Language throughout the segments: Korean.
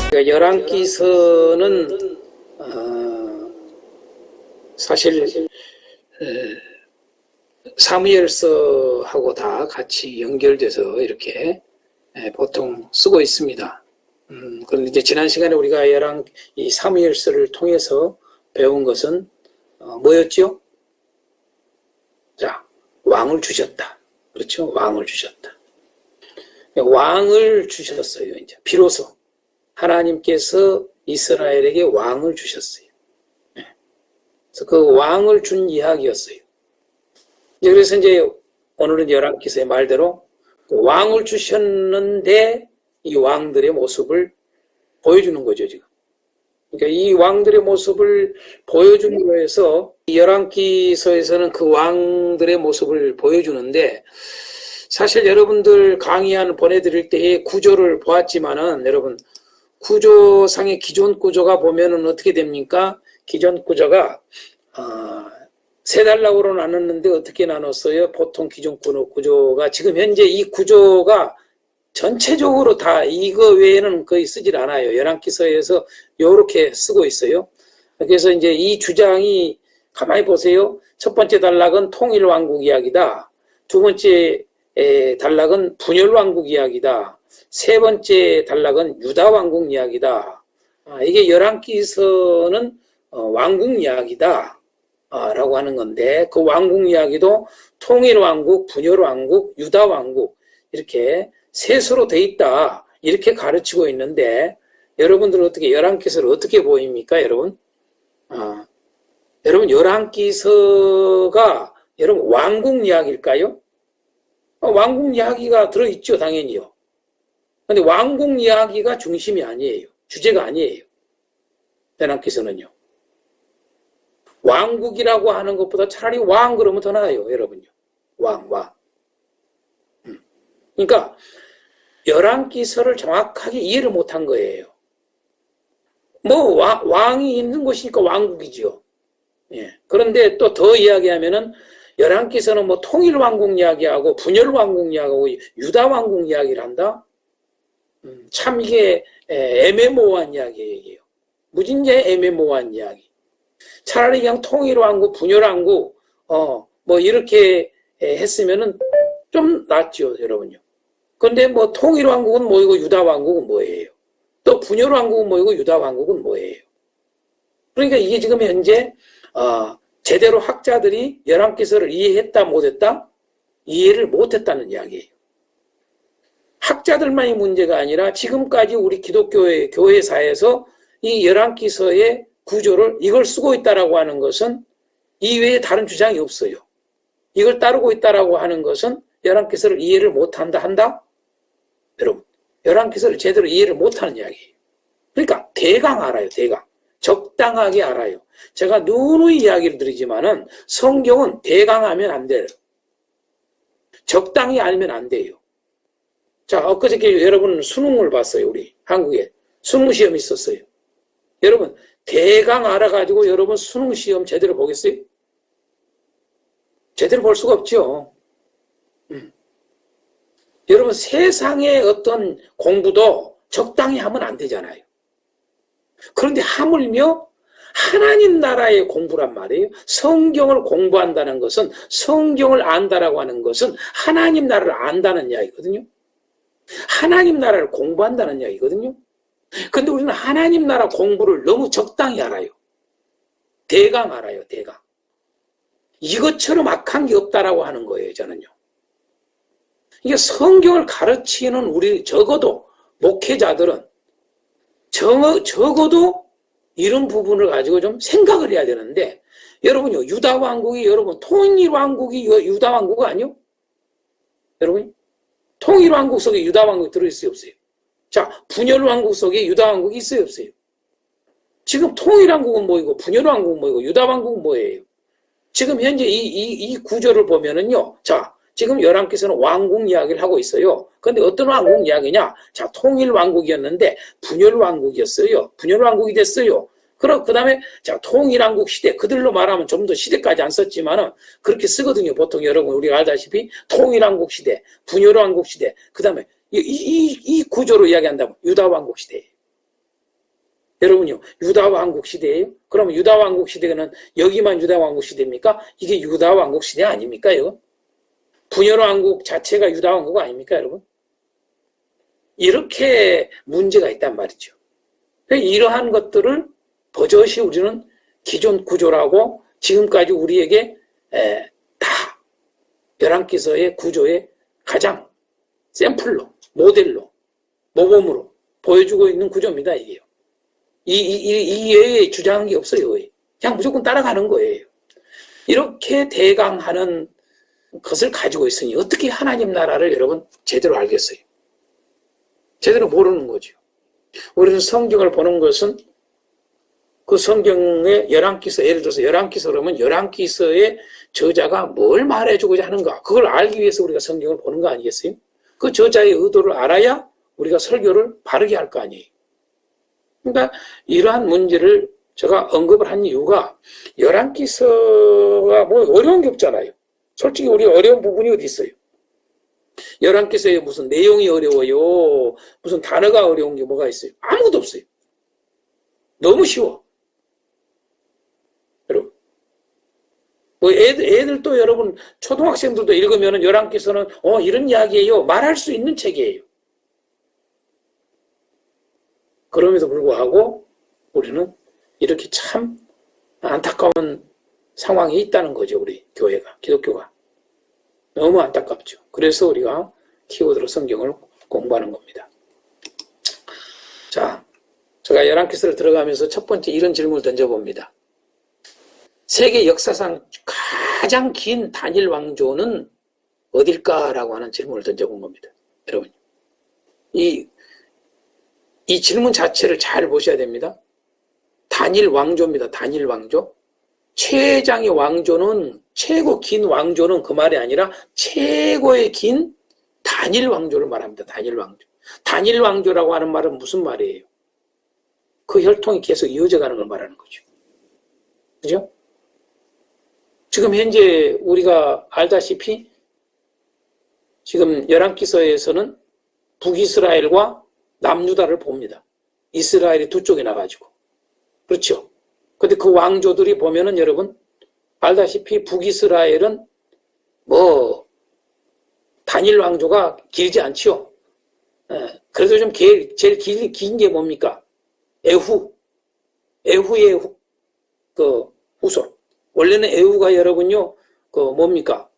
그러니까 열왕기서는 사실 사무엘서하고 다 같이 연결돼서 이렇게 보통 쓰고 있습니다. 그런데 이제 지난 시간에 우리가 이 사무엘서를 통해서 배운 것은 뭐였죠? 자, 왕을 주셨다. 그렇죠? 왕을 주셨다. 왕을 주셨어요. 이제 비로소 하나님께서 이스라엘에게 왕을 주셨어요. 그래서 그 왕을 준 이야기였어요. 그래서 이제 오늘은 열왕기서의 말대로 왕을 주셨는데 이 왕들의 모습을 보여주는 거죠, 지금. 그러니까 이 왕들의 모습을 보여줌으로 해서 열왕기서에서는 그 왕들의 모습을 보여주는데, 사실 여러분들 강의 보내드릴 때의 구조를 보았지만은, 여러분 구조상의 기존 구조가 보면은 어떻게 됩니까? 기존 구조가 세 단락으로 나눴는데 어떻게 나눴어요? 보통 기존 구조가 지금 현재 이 구조가 전체적으로 다 이거 외에는 거의 쓰질 않아요. 열왕기서에서 이렇게 쓰고 있어요. 그래서 이제 이 주장이 가만히 보세요. 첫 번째 단락은 통일왕국 이야기다. 두 번째 단락은 분열왕국 이야기다. 세 번째 단락은 유다왕국 이야기다. 이게 열왕기서는 왕국 이야기다 라고 하는 건데, 그 왕국 이야기도 통일왕국, 분열왕국, 유다왕국 이렇게 셋으로 돼 있다 이렇게 가르치고 있는데, 여러분들은 어떻게 열왕기서를 어떻게 보입니까? 여러분 열왕기서가 여러분 왕국 이야기일까요? 왕국 이야기가 들어있죠, 당연히요. 근데 왕국 이야기가 중심이 아니에요. 주제가 아니에요. 열왕기서는요. 왕국이라고 하는 것보다 차라리 왕 그러면 더 나아요, 여러분요. 왕. 그러니까 열왕기서를 정확하게 이해를 못한 거예요. 뭐 왕이 있는 곳이니까 왕국이죠. 예. 그런데 또 더 이야기하면은 열왕기서는 뭐 통일왕국 이야기하고 분열왕국 이야기하고 유다왕국 이야기를 한다. 참 이게 애매모호한 이야기예요. 무진장 애매모호한 이야기. 차라리 그냥 통일왕국, 분열왕국 뭐 이렇게 했으면은 좀 낫죠, 여러분요. 근데 뭐 통일왕국은 뭐이고 유다왕국은 뭐예요? 또 분열왕국은 뭐이고 유다왕국은 뭐예요? 그러니까 이게 지금 현재 제대로 학자들이 열왕기서를 이해했다 못했다? 이해를 못했다는 이야기예요. 학자들만이 문제가 아니라 지금까지 우리 기독교의 교회사에서 이 열왕기서의 구조를 이걸 쓰고 있다라고 하는 것은 이외에 다른 주장이 없어요. 이걸 따르고 있다라고 하는 것은 열왕기서를 이해를 못한다? 여러분, 열왕기서를 제대로 이해를 못하는 이야기예요. 그러니까 대강 알아요, 대강. 적당하게 알아요. 제가 누누이 이야기를 드리지만은 성경은 대강하면 안 돼요. 적당히 알면 안 돼요. 자, 엊그저께 여러분 수능을 봤어요, 우리 한국에. 수능 시험이 있었어요. 여러분, 대강 알아가지고 여러분 수능 시험 제대로 보겠어요? 제대로 볼 수가 없죠. 여러분, 세상의 어떤 공부도 적당히 하면 안 되잖아요. 그런데 하물며 하나님 나라의 공부란 말이에요. 성경을 공부한다는 것은, 성경을 안다라고 하는 것은 하나님 나라를 안다는 이야기거든요. 하나님 나라를 공부한다는 이야기거든요. 근데 우리는 하나님 나라 공부를 너무 적당히 알아요. 대강 알아요, 대강. 이것처럼 악한 게 없다라고 하는 거예요, 저는요. 이게 성경을 가르치는 우리 적어도 목회자들은 적어도 이런 부분을 가지고 좀 생각을 해야 되는데, 여러분요, 유다왕국이 여러분 통일왕국이 유다왕국 아니요? 여러분 통일왕국 속에 유다왕국이 들어있어요, 없어요? 자, 분열왕국 속에 유다왕국이 있어요, 없어요? 지금 통일왕국은 뭐이고 분열왕국은 뭐이고 유다왕국은 뭐예요? 지금 현재 이 구조를 보면은요, 자, 지금 열왕기서는 왕국 이야기를 하고 있어요. 그런데 어떤 왕국 이야기냐? 자, 통일왕국이었는데 분열왕국이었어요. 분열왕국이 됐어요. 그 다음에 자, 통일왕국 시대, 그들로 말하면 좀 더 시대까지 안 썼지만은 그렇게 쓰거든요. 보통 여러분 우리가 알다시피 통일왕국 시대, 분열왕국 시대, 그 다음에 이 구조로 이야기한다면 유다왕국 시대. 여러분요, 유다 왕국 시대예요? 그러면 유다 왕국 시대는 여기만 유다 왕국 시대입니까? 이게 유다 왕국 시대 아닙니까, 이거? 분열 왕국 자체가 유다 왕국 아닙니까, 여러분? 이렇게 문제가 있단 말이죠. 이러한 것들을 버젓이 우리는 기존 구조라고 지금까지 우리에게 다 열왕기서의 구조의 가장 샘플로, 모델로, 모범으로 보여주고 있는 구조입니다, 이게요. 이 외에 주장한 게 없어요. 그냥 무조건 따라가는 거예요. 이렇게 대강하는 것을 가지고 있으니 어떻게 하나님 나라를 여러분 제대로 알겠어요? 제대로 모르는 거죠. 우리는 성경을 보는 것은 그 성경의 열왕기서, 예를 들어서 열왕기서 그러면 열왕기서의 저자가 뭘 말해주고자 하는가, 그걸 알기 위해서 우리가 성경을 보는 거 아니겠어요? 그 저자의 의도를 알아야 우리가 설교를 바르게 할 거 아니에요. 그러니까 이러한 문제를 제가 언급을 한 이유가 열왕기서가 뭐 어려운 게 없잖아요. 솔직히 우리 어려운 부분이 어디 있어요? 열왕기서에 무슨 내용이 어려워요, 무슨 단어가 어려운 게 뭐가 있어요? 아무것도 없어요. 너무 쉬워. 여러분, 뭐 애들도 여러분 초등학생들도 읽으면 열왕기서는 이런 이야기예요 말할 수 있는 책이에요. 그럼에도 불구하고 우리는 이렇게 참 안타까운 상황이 있다는 거죠. 우리 교회가, 기독교가. 너무 안타깝죠. 그래서 우리가 키워드로 성경을 공부하는 겁니다. 자, 제가 열왕기서를 들어가면서 첫 번째 이런 질문을 던져봅니다. 세계 역사상 가장 긴 단일 왕조는 어딜까라고 하는 질문을 던져본 겁니다. 여러분, 이 질문 자체를 잘 보셔야 됩니다. 단일 왕조입니다. 단일 왕조. 최장의 왕조는, 최고 긴 왕조는 그 말이 아니라 최고의 긴 단일 왕조를 말합니다. 단일 왕조. 단일 왕조라고 하는 말은 무슨 말이에요? 그 혈통이 계속 이어져 가는 걸 말하는 거죠. 그죠? 지금 현재 우리가 알다시피 지금 열왕기서에서는 북이스라엘과 남유다를 봅니다. 이스라엘이 두 쪽에 나가지고. 그렇죠. 근데 그 왕조들이 보면은 여러분 알다시피 북이스라엘은 뭐 단일 왕조가 길지 않죠. 그래도 좀 제일 긴 게 뭡니까? 에후의 그 후손. 원래는 에후가 여러분요, 그 뭡니까?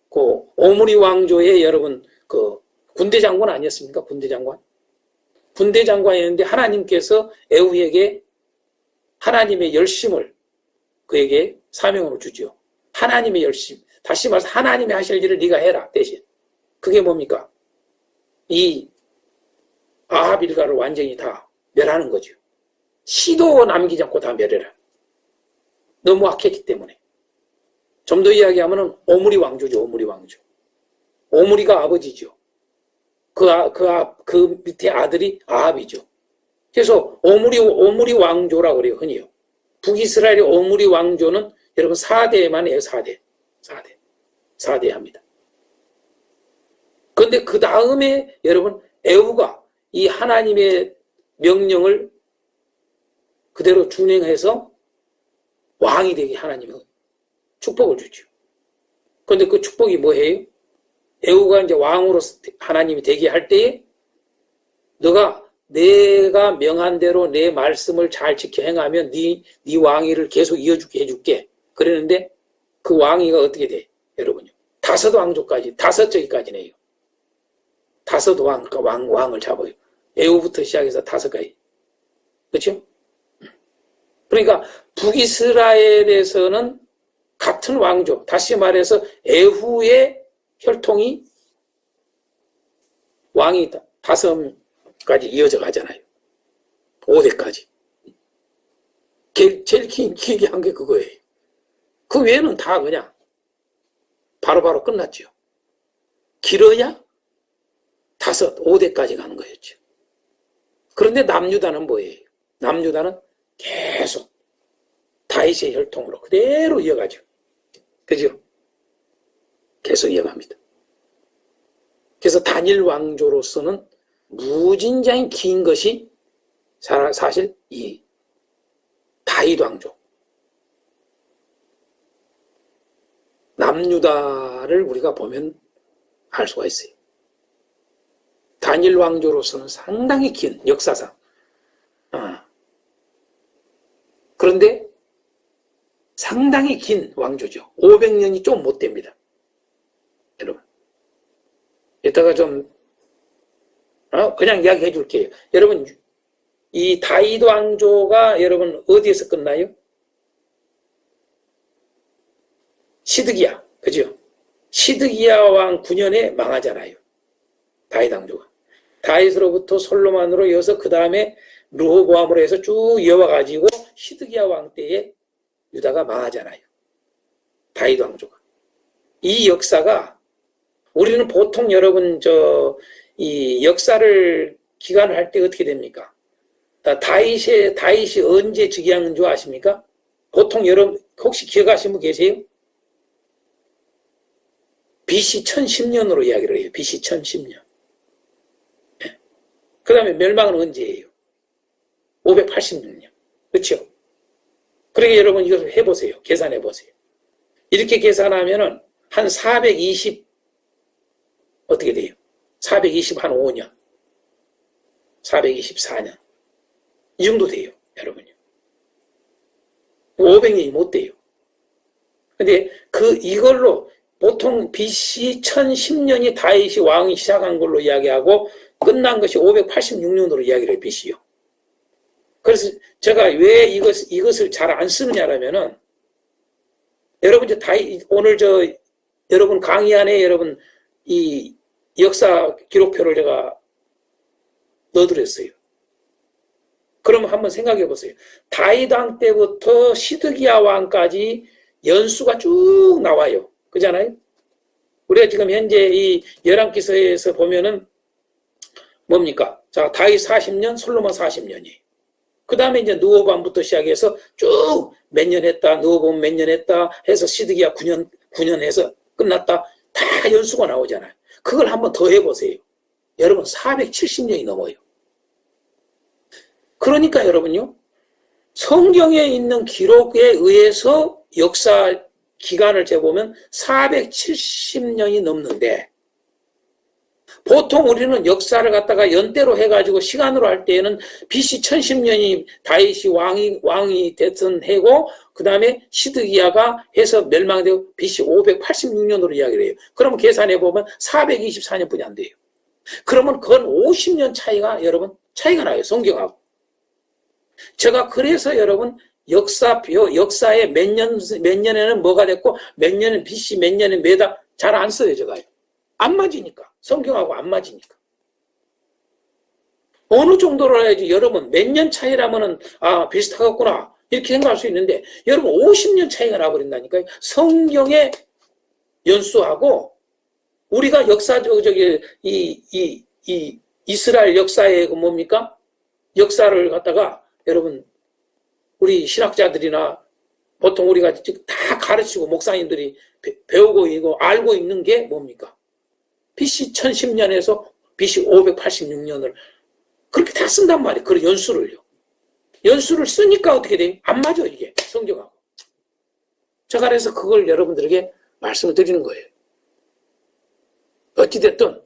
그 오므리 왕조의 여러분 그 군대 장관 아니었습니까? 군대 장관이었는데 하나님께서 에후에게 하나님의 열심을 그에게 사명으로 주죠. 하나님의 열심. 다시 말해서 하나님이 하실 일을 네가 해라 대신. 그게 뭡니까? 이 아합 일가를 완전히 다 멸하는 거죠. 시도 남기지 않고 다 멸해라. 너무 악했기 때문에. 좀 더 이야기하면 오므리 왕조죠. 오므리 왕조. 오므리가 아버지죠. 그 밑에 아들이 아합이죠. 그래서 오므리 왕조라고 그래요. 흔히요. 북이스라엘의 오므리 왕조는 여러분 4대만 해요. 4대 합니다. 그런데 그 다음에 여러분 에후가 이 하나님의 명령을 그대로 준행해서 왕이 되게 하나님은 축복을 주죠. 그런데 그 축복이 뭐예요? 에후가 이제 왕으로 하나님이 되게 할 때에 내가 명한 대로 내 말씀을 잘 지켜 행하면 네 왕위를 계속 이어주게 해줄게. 그랬는데 그 왕위가 어떻게 돼? 여러분요. 5 왕조까지, 5째까지네요. 5 왕을 잡아요. 에후부터 시작해서 5가지. 그렇죠? 그러니까 북이스라엘에서는 같은 왕조, 다시 말해서 에후의 혈통이 왕이 5가지 이어져 가잖아요. 5대까지. 제일 길게 한 게 그거예요. 그 외에는 다 그냥 바로바로 끝났죠. 길어야 5대까지 가는 거였죠. 그런데 남유다는 뭐예요? 남유다는 계속 다윗의 혈통으로 그대로 이어가죠. 그죠? 계속 이어갑니다. 그래서 단일 왕조로서는 무진장이 긴 것이 사실 이 다윗 왕조, 남유다를 우리가 보면 알 수가 있어요. 다니엘 왕조로서는 상당히 긴 역사상. 그런데 상당히 긴 왕조죠. 500년이 좀 못 됩니다. 여러분. 이따가 좀 그냥 이야기해 줄게요. 여러분, 이 다윗 왕조가 여러분 어디에서 끝나요? 시드기야, 그죠? 시드기야 왕 9년에 망하잖아요. 다윗 왕조가. 다윗으로부터 솔로몬으로 이어서 그 다음에 르호보암으로 해서 쭉 이어와가지고 시드기야 왕 때에 유다가 망하잖아요. 다윗 왕조가. 이 역사가 우리는 보통 여러분 이 역사를 기관할 때 어떻게 됩니까? 다윗이 언제 즉위한 줄 아십니까? 보통 여러분 혹시 기억하시는 분 계세요? BC 1010년으로 이야기를 해요. BC 1010년. 그 다음에 멸망은 언제예요? 586년. 그렇죠? 그러니까 여러분 이것을 해보세요. 계산해보세요. 이렇게 계산하면은 한 420 어떻게 돼요? 425년 424년 이 정도 돼요. 여러분요. 500년이 못 돼요. 근데 이걸로 보통 BC 1010년이 다윗이 왕이 시작한 걸로 이야기하고 끝난 것이 586년으로 이야기를 해요. BC요. 그래서 제가 왜 이것을 잘 안 쓰느냐라면은 여러분 오늘 여러분 강의 안에 여러분 이 역사 기록표를 제가 넣어드렸어요. 그러면 한번 생각해 보세요. 다윗 왕 때부터 시드기야 왕까지 연수가 쭉 나와요. 그잖아요? 우리가 지금 현재 이 열왕기서에서 보면은 뭡니까? 자, 다윗 40년, 솔로몬 40년이에요. 그 다음에 이제 르호보암부터 시작해서 쭉 몇 년 했다, 르호보암 몇 년 했다 해서 시드기야 9년 해서 끝났다. 다 연수가 나오잖아요. 그걸 한번 더 해보세요. 여러분 470년이 넘어요. 그러니까 여러분요. 성경에 있는 기록에 의해서 역사 기간을 재보면 470년이 넘는데 보통 우리는 역사를 갖다가 연대로 해가지고 시간으로 할 때에는 BC 1010년이 다윗이 왕이 됐던 해고 그 다음에 시드기야가 해서 멸망되고 BC 586년으로 이야기를 해요. 그러면 계산해보면 424년뿐이 안 돼요. 그러면 그건 50년 여러분 차이가 나요. 성경하고. 제가 그래서 여러분 역사에 몇 년에는 뭐가 됐고 몇 년은 BC 몇 년은 메다 잘 안 써요. 제가요. 안 맞으니까. 성경하고 안 맞으니까. 어느 정도로 해야지 여러분 몇 년 차이라면은 비슷하겠구나 이렇게 생각할 수 있는데 여러분 50년 차이가 나버린다니까요. 성경의 연수하고 우리가 이 이스라엘 역사의 뭡니까? 역사를 갖다가 여러분 우리 신학자들이나 보통 우리가 다 가르치고 목사님들이 배우고 있고 알고 있는 게 뭡니까? BC 1010년에서 BC 586년을 그렇게 다 쓴단 말이에요. 그 연수를요. 연수를 쓰니까 어떻게 돼요? 안 맞아 이게 성경하고. 제가 그래서 그걸 여러분들에게 말씀을 드리는 거예요. 어찌됐든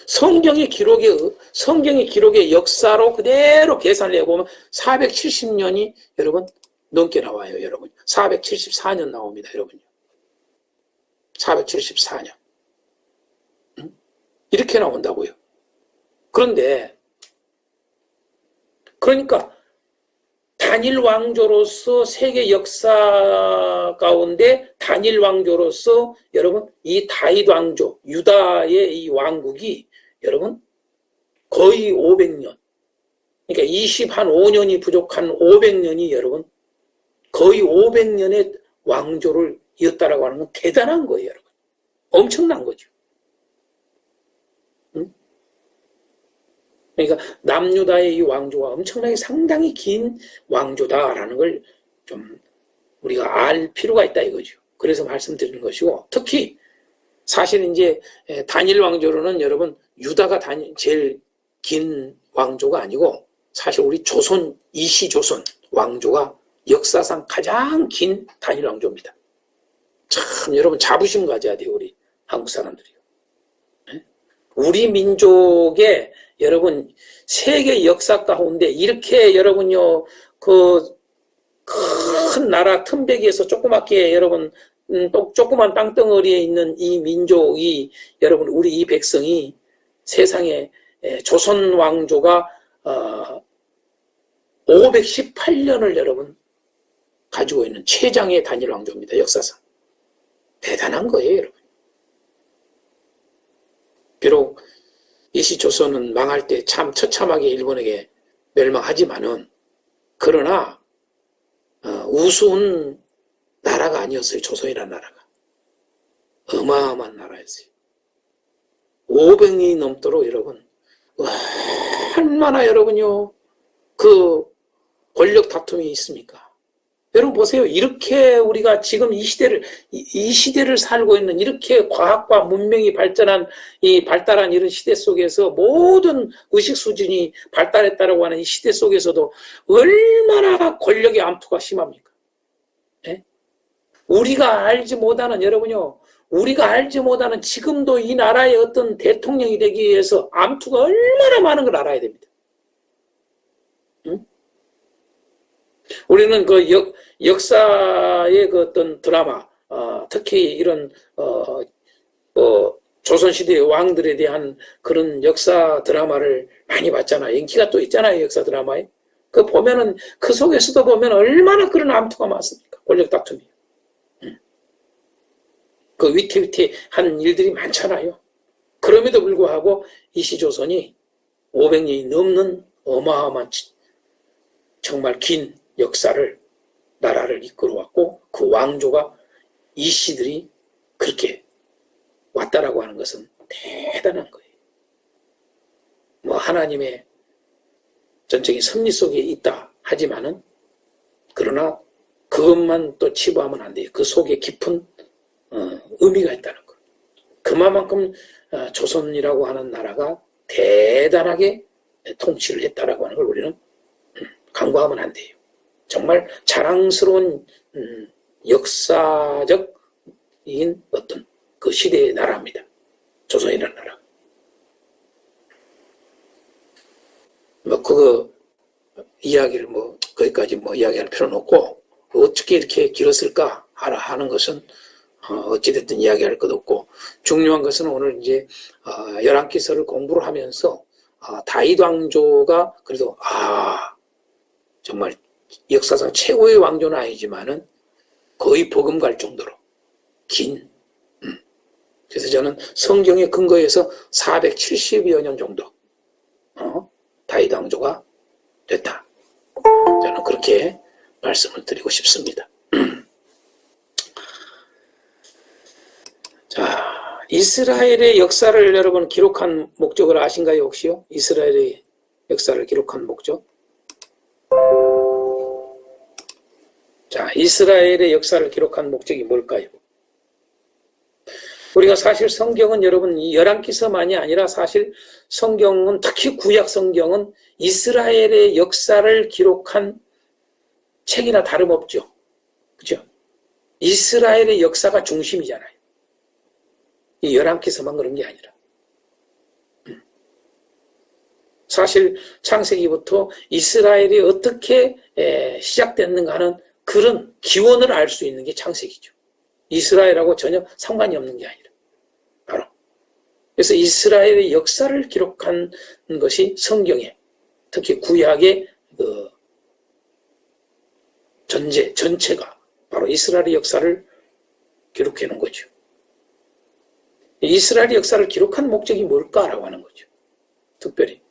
성경의 기록의 역사로 그대로 계산을 해보면 470년이 여러분 넘게 나와요. 여러분 474년 나옵니다. 여러분 474년 이렇게 나온다고요. 그러니까 단일 왕조로서 세계 역사 가운데 단일 왕조로서 여러분 이 다윗 왕조 유다의 이 왕국이 여러분 거의 500년 그러니까 25년이 부족한 500년이 여러분 거의 500년의 왕조를 이었다라고 하는 건 대단한 거예요. 여러분 엄청난 거죠. 그러니까 남유다의 이 왕조가 엄청나게 상당히 긴 왕조다라는 걸 좀 우리가 알 필요가 있다 이거죠. 그래서 말씀드리는 것이고 특히 사실 이제 단일 왕조로는 여러분 유다가 제일 긴 왕조가 아니고 사실 우리 조선, 이시조선 왕조가 역사상 가장 긴 단일 왕조입니다. 참 여러분 자부심 가져야 돼요, 우리 한국 사람들이. 우리 민족의 여러분 세계 역사 가운데 이렇게 여러분요 그 큰 나라 틈베기에서 조그맣게 여러분 조그만 땅덩어리에 있는 이 민족이 여러분 우리 이 백성이 세상에 조선 왕조가 518년을 여러분 가지고 있는 최장의 단일 왕조입니다. 역사상 대단한 거예요, 여러분. 비록 이시조선은 망할 때 참 처참하게 일본에게 멸망하지만은 그러나 우스운 나라가 아니었어요. 조선이라는 나라가 어마어마한 나라였어요. 500년이 넘도록 여러분 얼마나 여러분요 그 권력 다툼이 있습니까? 여러분 보세요. 이렇게 우리가 지금 이 시대를 살고 있는 이렇게 과학과 문명이 발달한 이런 시대 속에서 모든 의식 수준이 발달했다라고 하는 이 시대 속에서도 얼마나 권력의 암투가 심합니까? 네? 우리가 알지 못하는 여러분요. 우리가 알지 못하는 지금도 이 나라의 어떤 대통령이 되기 위해서 암투가 얼마나 많은 걸 알아야 됩니다. 응? 우리는 그 역사의 그 어떤 드라마, 특히 이런 조선시대의 왕들에 대한 그런 역사 드라마를 많이 봤잖아요. 인기가 또 있잖아요, 역사 드라마에. 그 보면은 그 속에서도 보면 얼마나 그런 암투가 많습니까? 권력 다툼이. 그 위태위태한 일들이 많잖아요. 그럼에도 불구하고 이시조선이 500년이 넘는 어마어마한 정말 긴 역사를 나라를 이끌어왔고 그 왕조가 이씨들이 그렇게 왔다라고 하는 것은 대단한 거예요. 뭐 하나님의 전적인 섭리 속에 있다 하지만은 그러나 그것만 또 치부하면 안 돼요. 그 속에 깊은 의미가 있다는 거. 그만큼 조선이라고 하는 나라가 대단하게 통치를 했다라고 하는 걸 우리는 간과하면 안 돼요. 정말 자랑스러운 역사적인 어떤 그 시대의 나라입니다. 조선이라는 나라. 뭐 그거 이야기를 뭐 거기까지 뭐 이야기할 필요는 없고 어떻게 이렇게 길었을까 하는 것은 어찌됐든 이야기할 것 없고 중요한 것은 오늘 이제 열왕기서를 공부를 하면서 다윗 왕조가 그래도 정말 역사상 최고의 왕조는 아니지만은 거의 버금갈 정도로 긴 그래서 저는 성경의 근거에서 470여 년 정도 다윗 왕조가 됐다. 저는 그렇게 말씀을 드리고 싶습니다. 자, 이스라엘의 역사를 여러분 기록한 목적을 아신가요, 혹시요? 이스라엘의 역사를 기록한 목적? 자, 이스라엘의 역사를 기록한 목적이 뭘까요? 우리가 사실 성경은 여러분 열왕기서만이 아니라 사실 성경은 특히 구약 성경은 이스라엘의 역사를 기록한 책이나 다름없죠. 그죠? 이스라엘의 역사가 중심이잖아요. 이 열왕기서만 그런 게 아니라. 사실 창세기부터 이스라엘이 어떻게 시작됐는가 하는 그런 기원을 알 수 있는 게 창세기죠. 이스라엘하고 전혀 상관이 없는 게 아니라. 바로. 그래서 이스라엘의 역사를 기록한 것이 성경에, 특히 구약의 그 전체가 바로 이스라엘의 역사를 기록해 놓은 거죠. 이스라엘의 역사를 기록한 목적이 뭘까라고 하는 거죠. 특별히.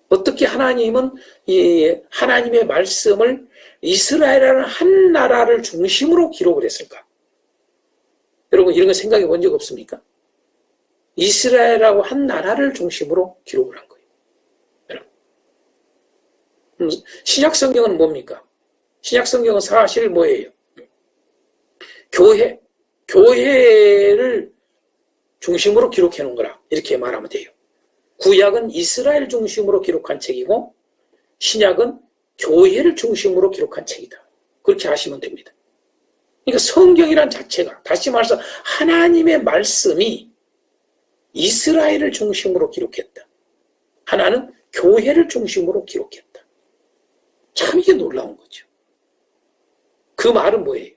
어떻게 하나님은 이 하나님의 말씀을 이스라엘이라는 한 나라를 중심으로 기록을 했을까? 여러분 이런 거 생각해 본 적 없습니까? 이스라엘하고 한 나라를 중심으로 기록을 한 거예요. 여러분. 신약 성경은 뭡니까? 신약 성경은 사실 뭐예요? 교회를 중심으로 기록해 놓은 거라 이렇게 말하면 돼요. 구약은 이스라엘 중심으로 기록한 책이고 신약은 교회를 중심으로 기록한 책이다. 그렇게 아시면 됩니다. 그러니까 성경이란 자체가 다시 말해서 하나님의 말씀이 이스라엘을 중심으로 기록했다. 하나는 교회를 중심으로 기록했다. 참 이게 놀라운 거죠. 그 말은 뭐예요?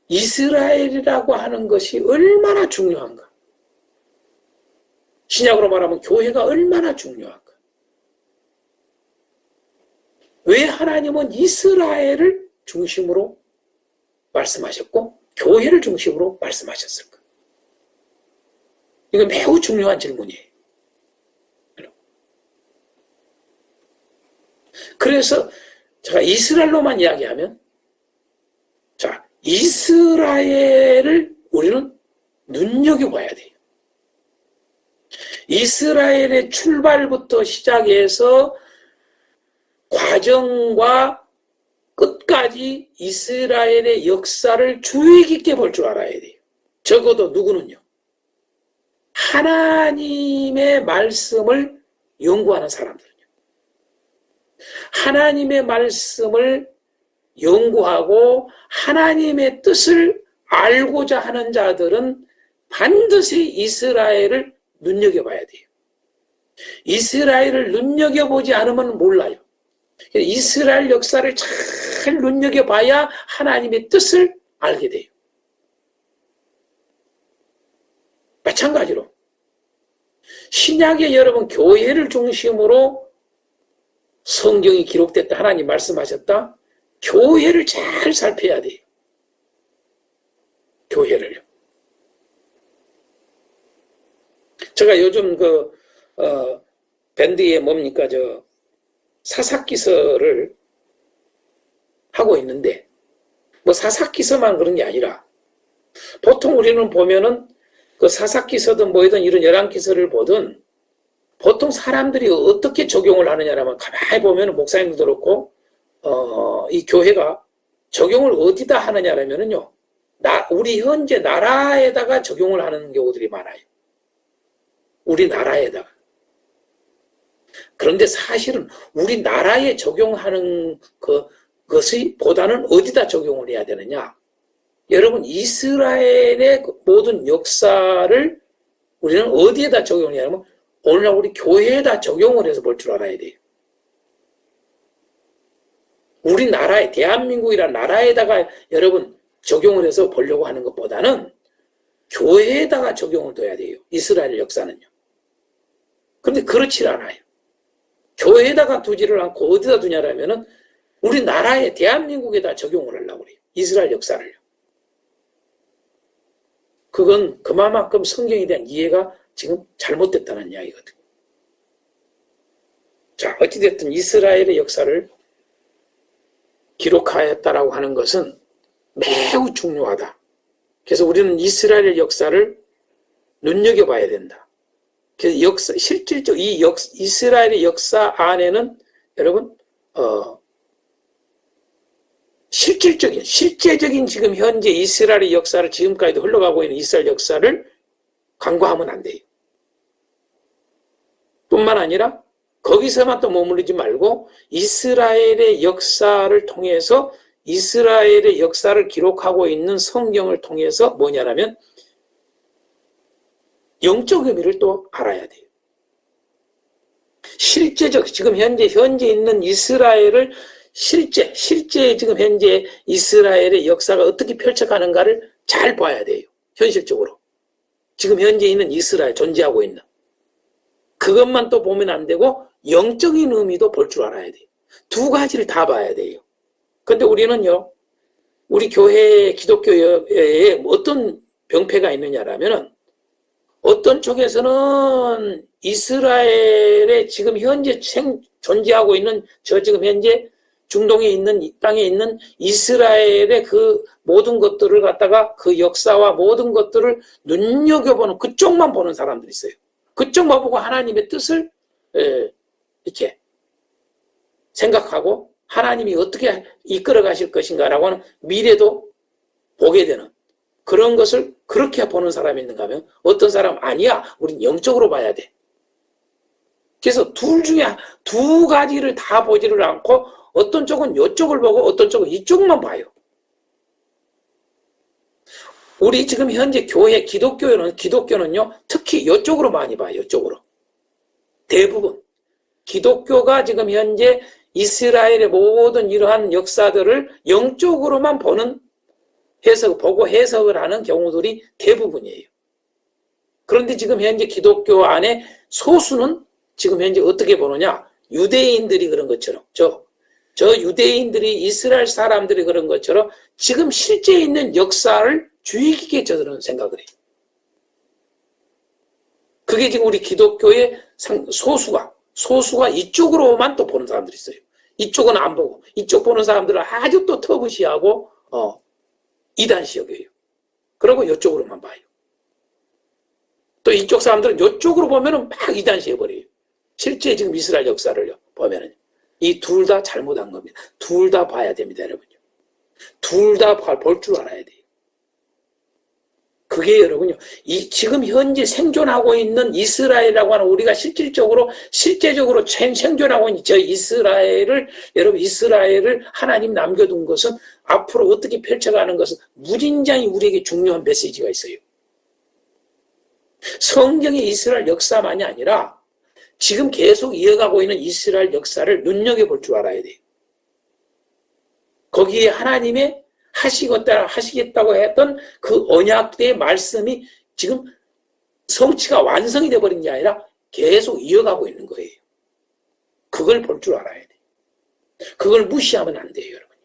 이스라엘이라고 하는 것이 얼마나 중요한가? 신약으로 말하면 교회가 얼마나 중요한가? 왜 하나님은 이스라엘을 중심으로 말씀하셨고 교회를 중심으로 말씀하셨을까? 이건 매우 중요한 질문이에요. 그래서 제가 이스라엘로만 이야기하면 자, 이스라엘을 우리는 눈여겨봐야 돼요. 이스라엘의 출발부터 시작해서 과정과 끝까지 이스라엘의 역사를 주의 깊게 볼 줄 알아야 돼요. 적어도 누구는요? 하나님의 말씀을 연구하는 사람들은요. 하나님의 말씀을 연구하고 하나님의 뜻을 알고자 하는 자들은 반드시 이스라엘을 눈여겨봐야 돼요. 이스라엘을 눈여겨보지 않으면 몰라요. 이스라엘 역사를 잘 눈여겨봐야 하나님의 뜻을 알게 돼요. 마찬가지로 신약의 여러분 교회를 중심으로 성경이 기록됐다. 하나님 말씀하셨다. 교회를 잘 살펴야 돼요. 교회를요. 제가 요즘 밴드에 뭡니까 사사기서를 하고 있는데 뭐 사사기서만 그런 게 아니라 보통 우리는 보면은 그 사사기서든 뭐든 이런 열왕기서를 보든 보통 사람들이 어떻게 적용을 하느냐라면 가만히 보면 목사님도 그렇고 이 교회가 적용을 어디다 하느냐라면은요 우리 현재 나라에다가 적용을 하는 경우들이 많아요. 우리나라에다가. 그런데 사실은 우리나라에 적용하는 것이 보다는 어디다 적용을 해야 되느냐? 여러분 이스라엘의 모든 역사를 우리는 어디에다 적용을 해야 하냐면 오늘날 우리 교회에다 적용을 해서 볼 줄 알아야 돼요. 우리나라에 대한민국이라는 나라에다가 여러분 적용을 해서 보려고 하는 것보다는 교회에다가 적용을 둬야 돼요. 이스라엘 역사는요. 그런데 그렇지 않아요. 교회에다가 두지를 않고 어디다 두냐라면은 우리나라에 대한민국에다 적용을 하려고 그래요. 이스라엘 역사를요. 그건 그만큼 성경에 대한 이해가 지금 잘못됐다는 이야기거든요. 자, 어찌됐든 이스라엘의 역사를 기록하였다라고 하는 것은 매우 중요하다. 그래서 우리는 이스라엘의 역사를 눈여겨봐야 된다. 그래서 실질적 이스라엘의 역사 안에는 여러분 실제적인 지금 현재 이스라엘의 역사를 지금까지도 흘러가고 있는 이스라엘 역사를 간과하면 안 돼요. 뿐만 아니라 거기서만 또 머무르지 말고 이스라엘의 역사를 통해서 이스라엘의 역사를 기록하고 있는 성경을 통해서 뭐냐라면 영적 의미를 또 알아야 돼요. 실제적 지금 현재 있는 이스라엘을 실제 지금 현재 이스라엘의 역사가 어떻게 펼쳐가는가를 잘 봐야 돼요. 현실적으로. 지금 현재 있는 이스라엘 존재하고 있는. 그것만 또 보면 안 되고 영적인 의미도 볼 줄 알아야 돼요. 두 가지를 다 봐야 돼요. 근데 우리는요. 우리 교회 기독교에 어떤 병폐가 있느냐라면은 어떤 쪽에서는 이스라엘의 지금 현재 존재하고 있는 지금 현재 중동에 있는 이 땅에 있는 이스라엘의 그 모든 것들을 갖다가 그 역사와 모든 것들을 눈여겨보는 그쪽만 보는 사람들이 있어요. 그쪽만 보고 하나님의 뜻을 이렇게 생각하고 하나님이 어떻게 이끌어 가실 것인가라고 하는 미래도 보게 되는 그런 것을 그렇게 보는 사람이 있는가 하면 어떤 사람 아니야. 우린 영적으로 봐야 돼. 그래서 둘 중에 두 가지를 다 보지를 않고 어떤 쪽은 이쪽을 보고 어떤 쪽은 이쪽만 봐요. 우리 지금 현재 교회 기독교는요 특히 이쪽으로 많이 봐요. 이쪽으로 대부분 기독교가 지금 현재 이스라엘의 모든 이러한 역사들을 영적으로만 보고 해석을 하는 경우들이 대부분이에요. 그런데 지금 현재 기독교 안에 소수는 지금 현재 어떻게 보느냐? 유대인들이 그런 것처럼 저 유대인들이 이스라엘 사람들이 그런 것처럼 지금 실제 있는 역사를 주의 깊게 저들은 생각을 해요. 그게 지금 우리 기독교의 소수가 이쪽으로만 또 보는 사람들이 있어요. 이쪽은 안 보고 이쪽 보는 사람들은 아주 또 터부시하고 이단시 여겨요. 그리고 이쪽으로만 봐요. 또 이쪽 사람들은 이쪽으로 보면은 막 이단시 해버려요. 실제 지금 이스라엘 역사를 보면은 이 둘 다 잘못한 겁니다. 둘 다 봐야 됩니다, 여러분요. 둘 다 볼 줄 알아야 돼요. 그게 여러분요, 지금 현재 생존하고 있는 이스라엘이라고 하는 우리가 실질적으로 생존하고 있는 저 이스라엘을, 여러분, 이스라엘을 하나님 남겨둔 것은 앞으로 어떻게 펼쳐가는 것은 무진장이 우리에게 중요한 메시지가 있어요. 성경의 이스라엘 역사만이 아니라 지금 계속 이어가고 있는 이스라엘 역사를 눈여겨볼 줄 알아야 돼요. 거기에 하나님의 하시겠다고 했던 그 언약의 말씀이 지금 성취가 완성이 되어버린 게 아니라 계속 이어가고 있는 거예요. 그걸 볼 줄 알아야 돼요. 그걸 무시하면 안 돼요, 여러분.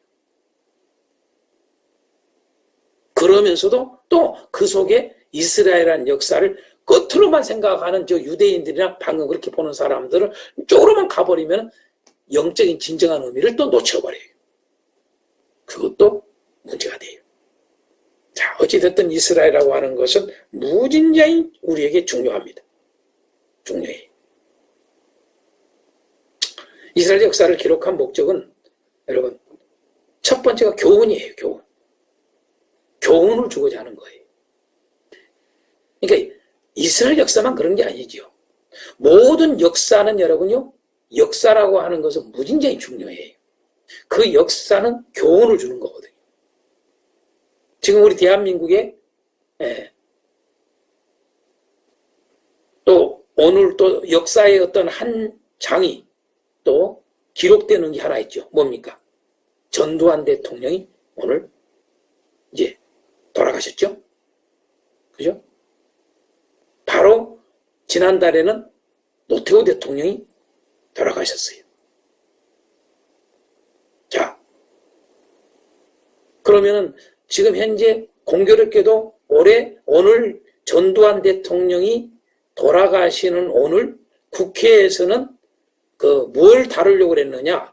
그러면서도 또 그 속에 이스라엘이라는 역사를 겉으로만 생각하는 저 유대인들이나 방금 그렇게 보는 사람들을 쪽으로만 가버리면 영적인 진정한 의미를 또 놓쳐버려요. 그것도 문제가 돼요. 자, 어찌됐든 이스라엘이라고 하는 것은 무진장이 우리에게 중요합니다. 중요해요. 이스라엘 역사를 기록한 목적은 여러분 첫 번째가 교훈이에요. 교훈을 주고자 하는 거예요. 그러니까 이스라엘 역사만 그런 게 아니죠. 모든 역사는 여러분요, 역사라고 하는 것은 무진장이 중요해요. 그 역사는 교훈을 주는 거거든요. 지금 우리 대한민국에 또 오늘 또 역사의 어떤 한 장이 또 기록되는 게 하나 있죠. 뭡니까? 전두환 대통령이 오늘 이제 돌아가셨죠? 그죠? 바로 지난달에는 노태우 대통령이 돌아가셨어요. 자, 그러면은 지금 현재 공교롭게도 오늘 전두환 대통령이 돌아가시는 오늘 국회에서는 뭘 다루려고 그랬느냐?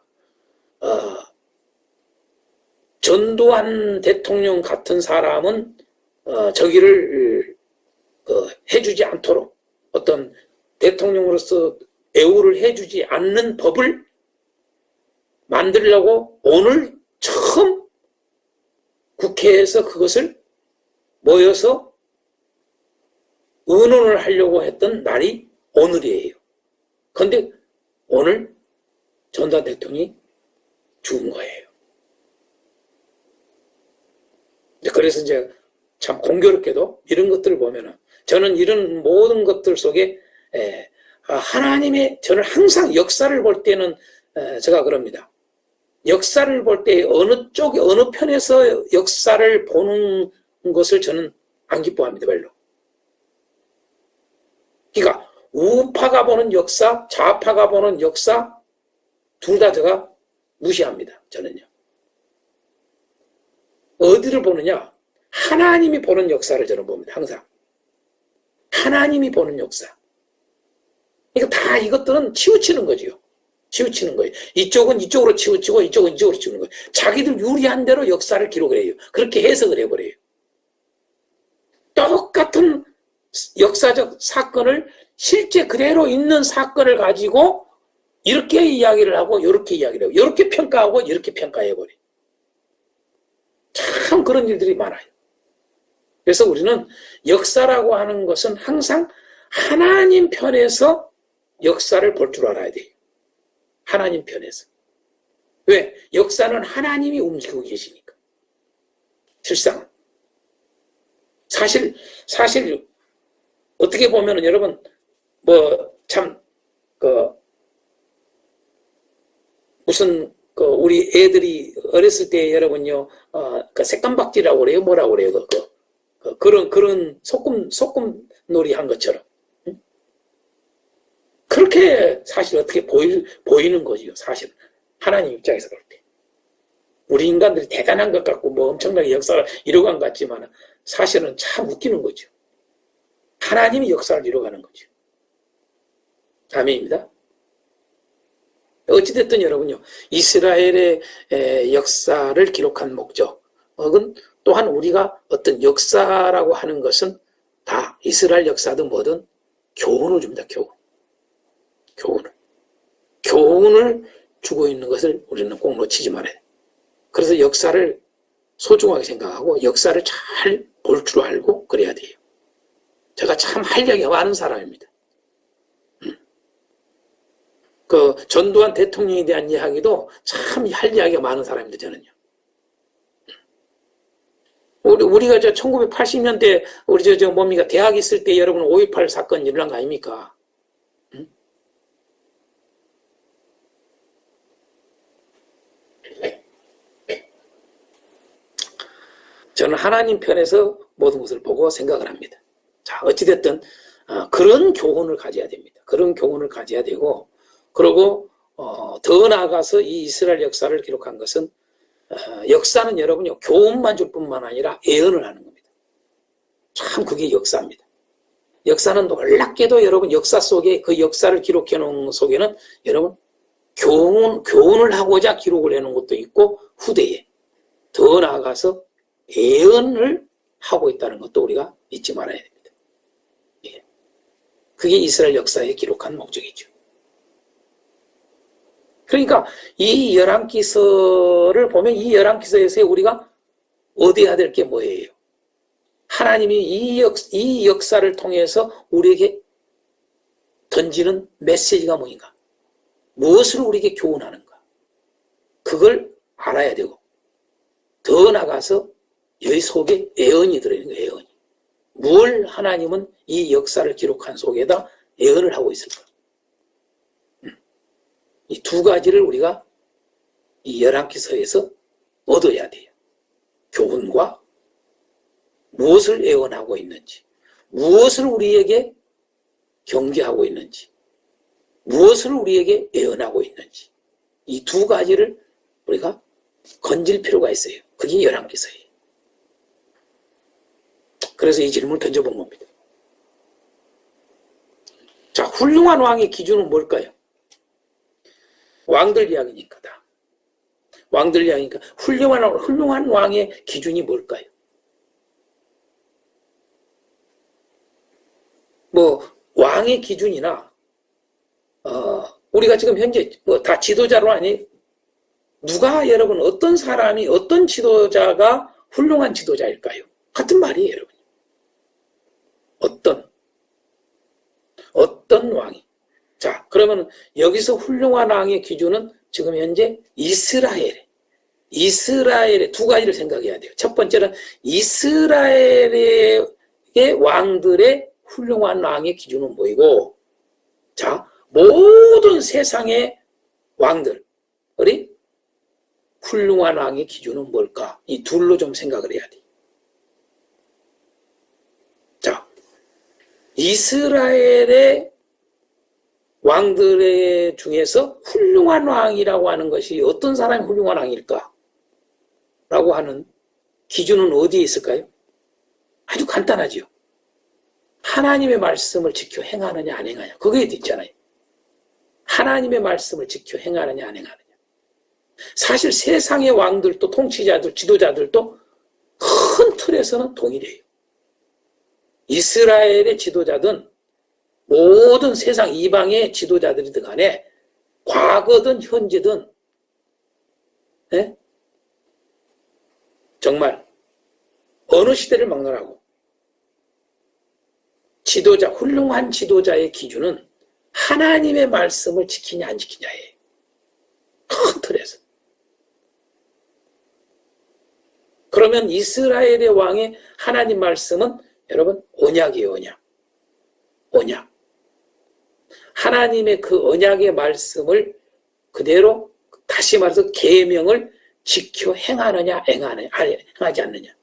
전두환 대통령 같은 사람은 저기를 해주지 않도록 어떤 대통령으로서 애우를 해주지 않는 법을 만들려고 오늘 처음 국회에서 그것을 모여서 의논을 하려고 했던 날이 오늘이에요. 그런데 오늘 전두환 대통령이 죽은 거예요. 그래서 이제 참 공교롭게도 이런 것들을 보면은 저는 이런 모든 것들 속에 하나님의, 저는 항상 역사를 볼 때는 제가 그럽니다. 역사를 볼 때 어느 편에서 역사를 보는 것을 저는 안 기뻐합니다, 별로. 그러니까 우파가 보는 역사, 좌파가 보는 역사 둘 다 제가 무시합니다, 저는요. 어디를 보느냐? 하나님이 보는 역사를 저는 봅니다, 항상. 하나님이 보는 역사. 그러니까 다 이것들은 치우치는 거지요. 치우치는 거예요. 이쪽은 이쪽으로 치우치고 이쪽은 이쪽으로 치우는 거예요. 자기들 유리한 대로 역사를 기록을 해요. 그렇게 해석을 해버려요. 똑같은 역사적 사건을 실제 그대로 있는 사건을 가지고 이렇게 이야기를 하고 이렇게 이야기를 하고 이렇게 평가하고 이렇게 평가해버려요. 참 그런 일들이 많아요. 그래서 우리는 역사라고 하는 것은 항상 하나님 편에서 역사를 볼 줄 알아야 돼요. 하나님 편에서. 왜? 역사는 하나님이 움직이고 계시니까. 실상은. 사실 어떻게 보면은 여러분 참 무슨 우리 애들이 어렸을 때 여러분요 색감박질이라고 그래요. 뭐라고 그래요? 그런 소꿉놀이 한 것처럼. 그렇게 사실 어떻게 보이는 거지요. 사실 하나님 입장에서 볼 때. 우리 인간들이 대단한 것 같고 엄청나게 역사를 이뤄간 것 같지만 사실은 참 웃기는 거죠. 하나님이 역사를 이뤄가는 거죠. 아멘입니다. 어찌됐든 여러분요, 이스라엘의 역사를 기록한 목적은 또한 우리가 어떤 역사라고 하는 것은 다 이스라엘 역사든 뭐든 교훈을 줍니다. 교훈을 주고 있는 것을 우리는 꼭 놓치지 말아야 돼요. 그래서 역사를 소중하게 생각하고 역사를 잘 볼 줄 알고 그래야 돼요. 제가 참 할 얘기가 많은 사람입니다. 전두환 대통령에 대한 이야기도 참 할 이야기가 많은 사람입니다. 저는요. 우리가 1980년대 우리 뭡니까 대학 있을 때 여러분 5.18 사건 일어난 거 아닙니까? 저는 하나님 편에서 모든 것을 보고 생각을 합니다. 자, 어찌됐든 그런 교훈을 가져야 됩니다. 그런 교훈을 가져야 되고, 그리고 더 나아가서 이 이스라엘 역사를 기록한 것은 역사는 여러분요 교훈만 줄 뿐만 아니라 예언을 하는 겁니다. 참 그게 역사입니다. 역사는 놀랍게도 여러분 역사 속에 그 역사를 기록해 놓은 속에는 여러분 교훈을 하고자 기록을 해놓은 것도 있고 후대에 더 나아가서 예언을 하고 있다는 것도 우리가 잊지 말아야 됩니다. 예. 그게 이스라엘 역사에 기록한 목적이죠. 그러니까 이 열왕기서를 보면 이 열왕기서에서 우리가 얻어야 될 게 뭐예요? 하나님이 이 역사를 통해서 우리에게 던지는 메시지가 뭐인가? 무엇을 우리에게 교훈하는가? 그걸 알아야 되고 더 나가서 여기 속에 예언이 들어있는 거예요. 예언이. 뭘 하나님은 이 역사를 기록한 속에다 예언을 하고 있을까? 이 두 가지를 우리가 이 열왕기서에서 얻어야 돼요. 교훈과 무엇을 예언하고 있는지, 무엇을 우리에게 경계하고 있는지, 무엇을 우리에게 예언하고 있는지 이 두 가지를 우리가 건질 필요가 있어요. 그게 열왕기서예요. 그래서 이 질문을 던져본 겁니다. 자, 훌륭한 왕의 기준은 뭘까요? 왕들 이야기니까 다. 왕들 이야기니까 훌륭한 왕의 기준이 뭘까요? 왕의 기준이나 우리가 지금 현재 다 지도자로 아니 누가 여러분 어떤 사람이 어떤 지도자가 훌륭한 지도자일까요? 같은 말이에요, 여러분. 어떤 왕이. 자, 그러면 여기서 훌륭한 왕의 기준은 지금 현재 이스라엘의 두 가지를 생각해야 돼요. 첫 번째는 이스라엘의 왕들의 훌륭한 왕의 기준은 뭐이고, 자, 모든 세상의 왕들의 훌륭한 왕의 기준은 뭘까? 이 둘로 좀 생각을 해야 돼요. 자, 이스라엘의 왕들의 중에서 훌륭한 왕이라고 하는 것이 어떤 사람이 훌륭한 왕일까? 라고 하는 기준은 어디에 있을까요? 아주 간단하죠. 하나님의 말씀을 지켜 행하느냐 안 행하느냐. 그게 있잖아요. 하나님의 말씀을 지켜 행하느냐 안 행하느냐. 사실 세상의 왕들도 통치자들, 지도자들도 큰 틀에서는 동일해요. 이스라엘의 지도자든 모든 세상 이방의 지도자들이든 간에 과거든 현재든 정말 어느 시대를 막론하고 훌륭한 지도자의 기준은 하나님의 말씀을 지키냐 안 지키냐예요. 큰 틀에서. 그러면 이스라엘의 왕의 하나님 말씀은 여러분 언약이에요. 언약. 하나님의 그 언약의 말씀을 그대로 다시 말해서 계명을 지켜 행하느냐 행하지 않느냐.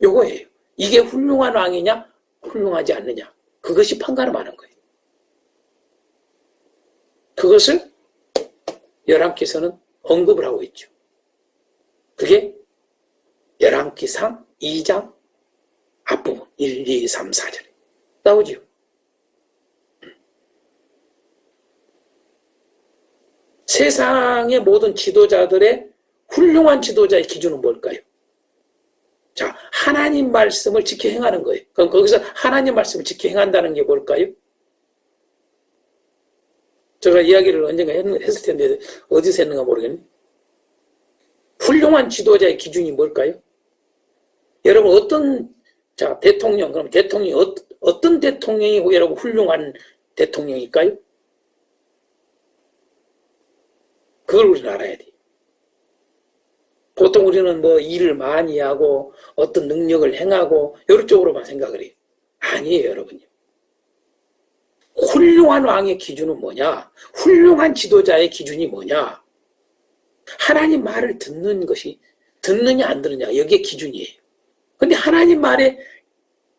요거예요. 이게 훌륭한 왕이냐 훌륭하지 않느냐. 그것이 판가름하는 거예요. 그것을 열왕기서는 언급을 하고 있죠. 그게 열왕기상 2장 앞부분 1, 2, 3, 4절에 나오죠. 세상의 모든 지도자들의 훌륭한 지도자의 기준은 뭘까요? 자, 하나님 말씀을 지켜 행하는 거예요. 그럼 거기서 하나님 말씀을 지켜 행한다는 게 뭘까요? 제가 이야기를 언젠가 했을 텐데 어디서 했는가 모르겠네. 훌륭한 지도자의 기준이 뭘까요? 여러분 대통령, 그럼 대통령이 어떤 대통령이 여러분 훌륭한 대통령일까요? 그걸 우리는 알아야 돼. 보통 우리는 뭐 일을 많이 하고 어떤 능력을 행하고 이런 쪽으로만 생각을 해요. 아니에요, 여러분요. 훌륭한 왕의 기준은 뭐냐? 훌륭한 지도자의 기준이 뭐냐? 하나님 말을 듣는 것이 듣느냐 안 듣느냐 여기에 기준이에요. 근데 하나님 말에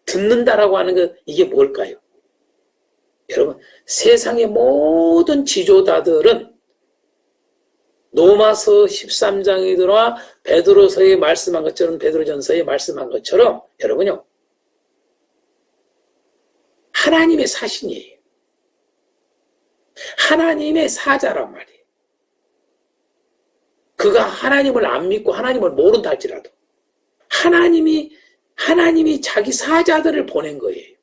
듣는다라고 하는 거 이게 뭘까요? 여러분 세상의 모든 지도자들은 로마서 13장이더라 베드로서에 말씀한 것처럼 베드로전서에 말씀한 것처럼 여러분요 하나님의 사신이에요. 하나님의 사자란 말이에요. 그가 하나님을 안 믿고 하나님을 모른다 할지라도 하나님이 자기 사자들을 보낸 거예요.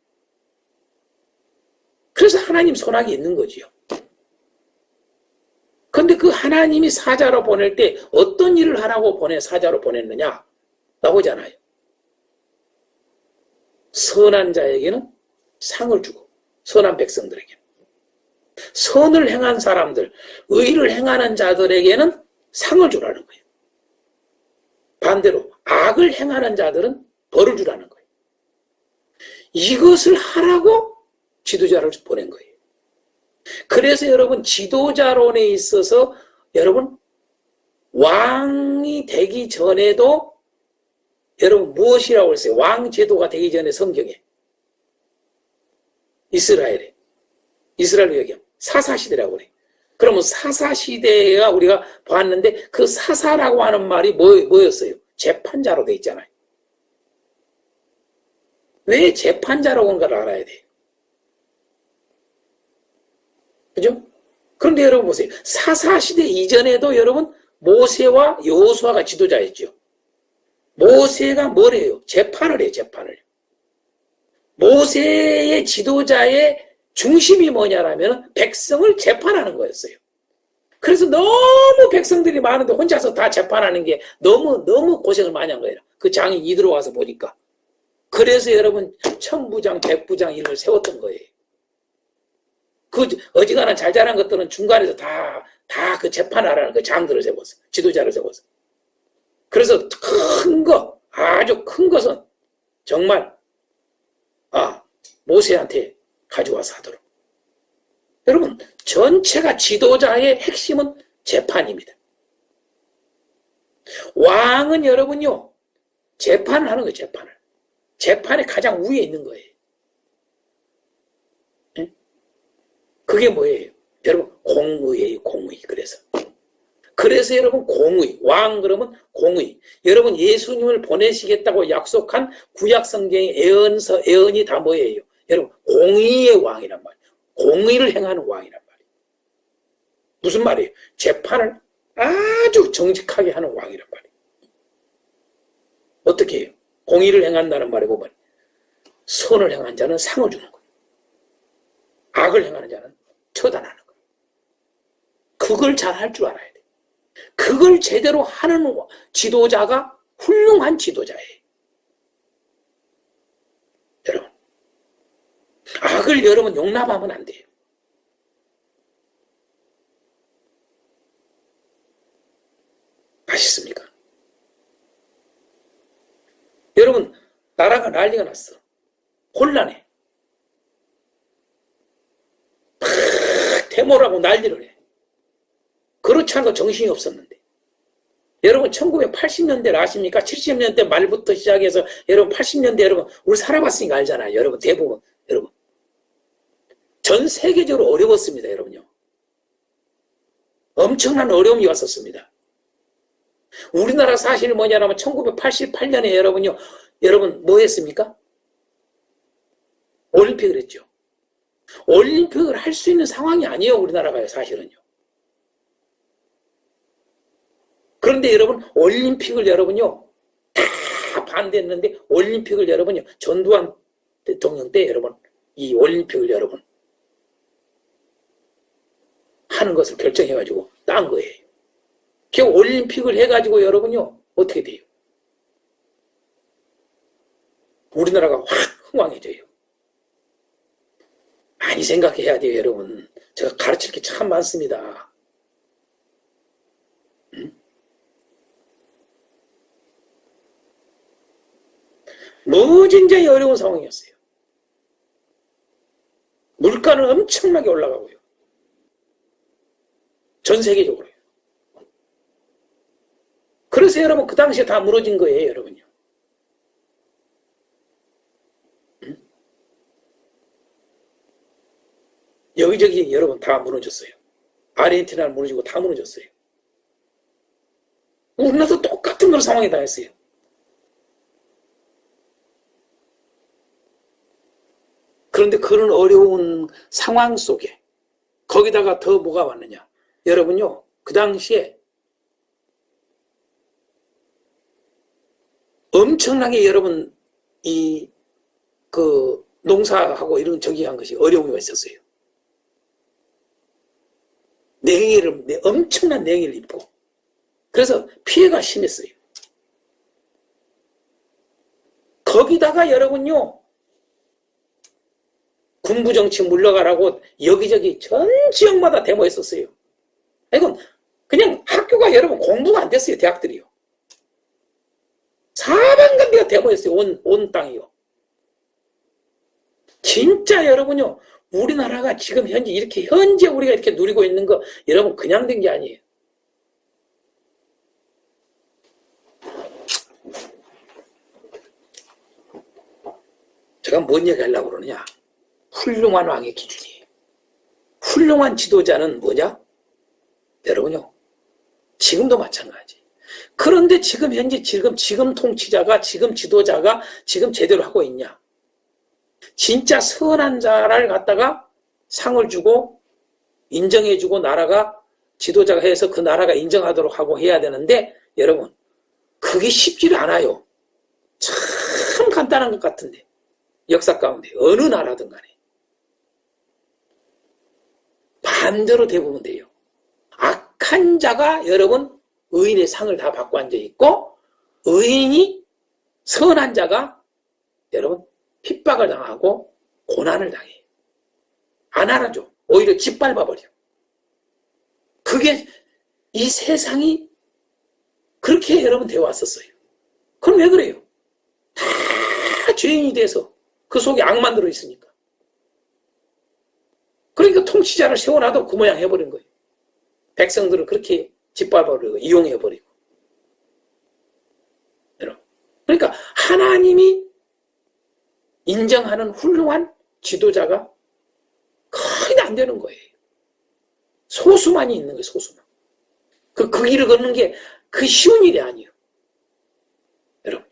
그래서 하나님 손아귀 있는 거지요. 근데 그 하나님이 사자로 보낼 때 어떤 일을 하라고 사자로 보냈느냐? 나오잖아요. 선한 자에게는 상을 주고, 선한 백성들에게는. 선을 행한 사람들, 의를 행하는 자들에게는 상을 주라는 거예요. 반대로 악을 행하는 자들은 벌을 주라는 거예요. 이것을 하라고 지도자를 보낸 거예요. 그래서 여러분 지도자론에 있어서 여러분 왕이 되기 전에도 여러분 무엇이라고 했어요? 왕 제도가 되기 전에 성경에 이스라엘 얘기하면 사사시대라고 그래요. 그러면 사사시대가 우리가 봤는데 그 사사라고 하는 말이 뭐였어요? 재판자로 돼 있잖아요. 왜 재판자라고 하는 걸 알아야 돼요. 그죠? 그런데 여러분 보세요. 사사시대 이전에도 여러분 모세와 여호수아가 지도자였죠. 모세가 뭘 해요? 재판을 해요. 재판을. 모세의 지도자의 중심이 뭐냐라면 백성을 재판하는 거였어요. 그래서 너무 백성들이 많은데 혼자서 다 재판하는 게 너무 고생을 많이 한 거예요. 그 장이 이들어와서 보니까. 그래서 여러분 천부장, 백부장 이런 걸 세웠던 거예요. 그 어지간한 잘 자란 것들은 중간에서 다 그 재판하라는 그 장들을 세웠어. 지도자를 세웠어. 그래서 아주 큰 것은 정말 모세한테 가져와서 하도록. 여러분 전체가 지도자의 핵심은 재판입니다. 왕은 여러분요 재판을 하는 거예요. 재판의 가장 위에 있는 거예요. 네? 그게 뭐예요? 여러분 공의예요. 공의. 그래서 여러분 공의. 왕 그러면 공의. 여러분 예수님을 보내시겠다고 약속한 구약 성경의 예언이 다 뭐예요? 여러분 공의의 왕이란 말이에요. 공의를 행하는 왕이란 말이에요. 무슨 말이에요? 재판을 아주 정직하게 하는 왕이란 말이에요. 어떻게 해요? 공의를 행한다는 말에 보면 선을 행한 자는 상을 주는 거예요. 악을 행하는 자는 처단하는 거예요. 그걸 잘 할 줄 알아야 돼요. 그걸 제대로 하는 지도자가 훌륭한 지도자예요. 여러분 악을 여러분 용납하면 안 돼요. 맛있습니까? 여러분, 나라가 난리가 났어. 혼란해. 막 데모라고 난리를 해. 그렇지 않아도 정신이 없었는데. 여러분 1980년대를 아십니까? 70년대 말부터 시작해서 여러분 80년대 여러분 우리 살아봤으니까 알잖아요. 여러분 대부분 여러분 전 세계적으로 어려웠습니다. 여러분요. 엄청난 어려움이 왔었습니다. 우리나라 사실 뭐냐면 1988년에 여러분요. 여러분 뭐 했습니까? 올림픽을 했죠. 올림픽을 할 수 있는 상황이 아니에요. 우리나라가요. 사실은요. 그런데 여러분 올림픽을 여러분요. 다 반대했는데 올림픽을 여러분요. 전두환 대통령 때 여러분 이 올림픽을 여러분 하는 것을 결정해가지고 딴 거예요. 그 올림픽을 해가지고 여러분요. 어떻게 돼요? 우리나라가 확 흥왕해져요. 많이 생각해야 돼요. 여러분. 제가 가르칠 게 참 많습니다. 무진장이 어려운 상황이었어요. 물가는 엄청나게 올라가고요. 전 세계적으로요. 그래서 여러분 그 당시에 다 무너진 거예요. 여러분요. 여기저기 여러분 다 무너졌어요. 아르헨티나는 무너지고 다 무너졌어요. 우리나라도 똑같은 그런 상황이 다 했어요. 그런데 그런 어려운 상황 속에 거기다가 더 뭐가 왔느냐. 여러분요. 그 당시에 엄청나게 여러분 그 농사하고 이런 저기 한 것이 어려움이 있었어요. 엄청난 냉해를 입고 그래서 피해가 심했어요. 거기다가 여러분요. 군부정치 물러가라고 여기저기 전 지역마다 데모했었어요. 이건 그냥 학교가 여러분 공부가 안 됐어요. 대학들이요. 사방간데가 데모했어요. 온 땅이요. 진짜 여러분요. 우리나라가 지금 현재 우리가 이렇게 누리고 있는 거 여러분 그냥 된 게 아니에요. 제가 뭔 얘기 하려고 그러느냐. 훌륭한 왕의 기준이에요. 훌륭한 지도자는 뭐냐? 여러분요. 지금도 마찬가지. 그런데 지금 현재 지금 통치자가 지금 지도자가 지금 제대로 하고 있냐? 진짜 선한 자를 갖다가 상을 주고 인정해주고 나라가 지도자가 해서 그 나라가 인정하도록 하고 해야 되는데 여러분 그게 쉽지 않아요. 참 간단한 것 같은데 역사 가운데 어느 나라든 간에 반대로 대부분 돼요. 악한 자가 여러분 의인의 상을 다 받고 앉아있고 의인이 선한 자가 여러분 핍박을 당하고 고난을 당해요. 안 알아줘. 오히려 짓밟아버려. 그게 이 세상이 그렇게 여러분 되어 왔었어요. 그럼 왜 그래요? 다 죄인이 돼서 그 속에 악만 들어있으니까. 그러니까 통치자를 세워놔도 그 모양 해버린 거예요. 백성들을 그렇게 짓밟아버리고 이용해버리고. 그러니까 하나님이 인정하는 훌륭한 지도자가 거의 안 되는 거예요. 소수만이 있는 거예요. 소수만. 그 길을 걷는 게 그 쉬운 일이 아니에요. 여러분.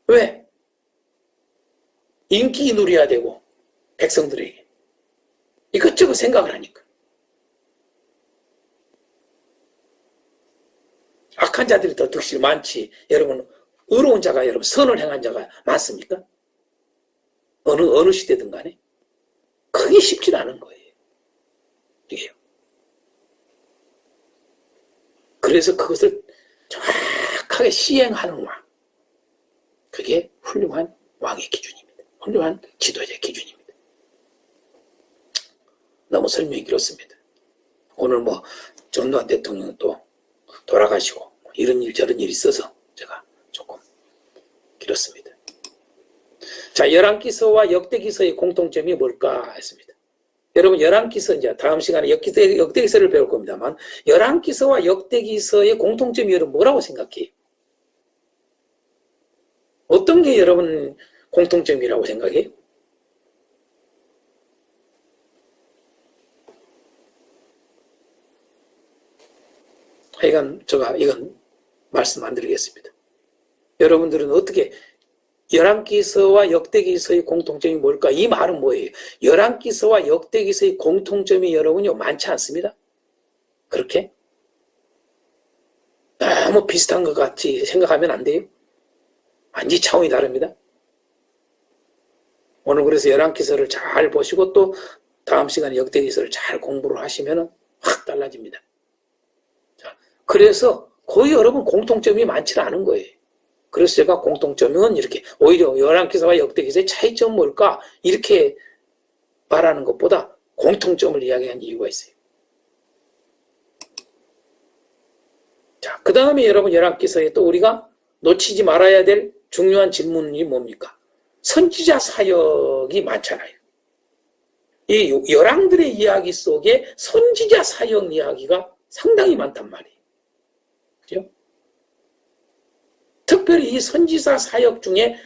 왜? 인기 누려야 되고 백성들에게. 이것저것 생각을 하니까. 악한 자들이 더 득실 많지. 여러분 의로운 자가 여러분 선을 행한 자가 많습니까? 어느 시대든 간에. 그게 쉽지 않은 거예요. 이게요. 그래서 그것을 정확하게 시행하는 왕. 그게 훌륭한 왕의 기준입니다. 훌륭한 지도자의 기준입니다. 너무 설명이 길었습니다. 오늘 전두환 대통령 또 돌아가시고 이런 일 저런 일이 있어서 제가 조금 길었습니다. 자, 열왕기서와 역대기서의 공통점이 뭘까 했습니다. 여러분, 열왕기서, 이제 다음 시간에 역대기서를 배울 겁니다만, 열왕기서와 역대기서의 공통점이 여러분 뭐라고 생각해요? 어떤 게 여러분 공통점이라고 생각해요? 하여간 제가 이건 말씀 안 드리겠습니다. 여러분들은 어떻게 열왕기서와 역대기서의 공통점이 뭘까? 이 말은 뭐예요? 열왕기서와 역대기서의 공통점이 여러분요 많지 않습니다. 그렇게 너무 비슷한 것 같이 생각하면 안 돼요. 완전히 차원이 다릅니다. 오늘 그래서 열왕기서를 잘 보시고 또 다음 시간에 역대기서를 잘 공부를 하시면 확 달라집니다. 자, 그래서 거의 여러분 공통점이 많지는 않은 거예요. 그래서 제가 공통점은 이렇게 오히려 열왕기서와 역대기서의 차이점은 뭘까? 이렇게 말하는 것보다 공통점을 이야기한 이유가 있어요. 자, 그 다음에 여러분 열왕기서에 또 우리가 놓치지 말아야 될 중요한 질문이 뭡니까? 선지자 사역이 많잖아요. 이 열왕들의 이야기 속에 선지자 사역 이야기가 상당히 많단 말이에요. 그죠? 특별히 이 선지자 사역 중에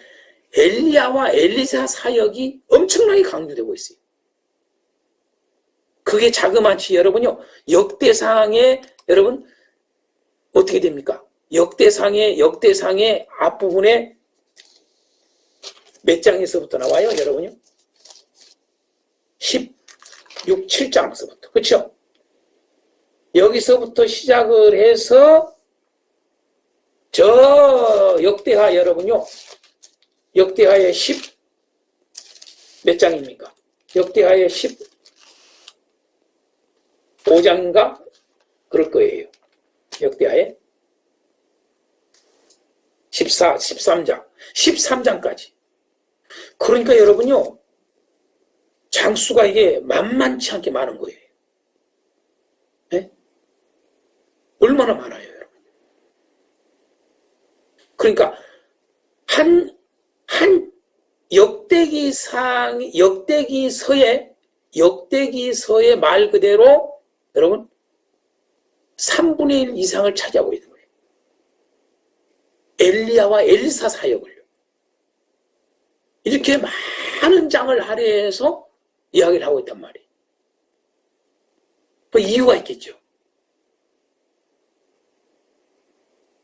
엘리야와 엘리사 사역이 엄청나게 강조되고 있어요. 그게 자그마치 여러분요, 역대상에 여러분 어떻게 됩니까? 역대상의 앞부분에 몇 장에서부터 나와요, 여러분요? 16, 7장서부터. 그렇죠? 여기서부터 시작을 해서 저 역대하 여러분요. 역대하의 10 몇 장입니까? 역대하의 15장인가? 그럴 거예요. 역대하의 13장. 13장까지. 그러니까 여러분요. 장수가 이게 만만치 않게 많은 거예요. 네? 얼마나 많아요, 여러분. 그러니까 한 역대기서의 말 그대로 여러분 3분의 1 이상을 차지하고 있는 거예요. 엘리야와 엘리사 사역을요. 이렇게 많은 장을 할애해서 이야기를 하고 있단 말이에요. 그 이유가 있겠죠.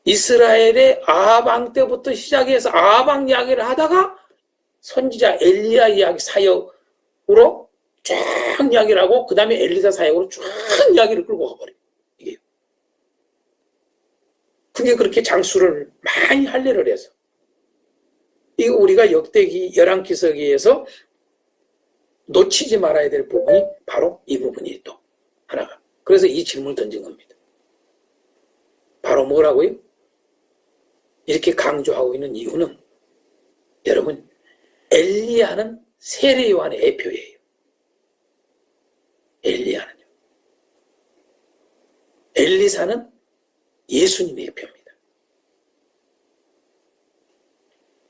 이스라엘의 아합 때부터 시작해서 아합 이야기를 하다가 선지자 엘리야 이야기 사역으로 쫙 이야기를 하고 그 다음에 엘리사 사역으로 쫙 이야기를 끌고 가버려요. 이게. 그게 그렇게 장수를 많이 할례를 해서 이거 우리가 열왕기서기에서 놓치지 말아야 될 부분이 바로 이 부분이 또 하나가. 그래서 이 질문을 던진 겁니다. 바로 뭐라고요? 이렇게 강조하고 있는 이유는 여러분 엘리야는 세례 요한의 애표예요. 엘리야는요. 엘리사는 예수님의 애표입니다.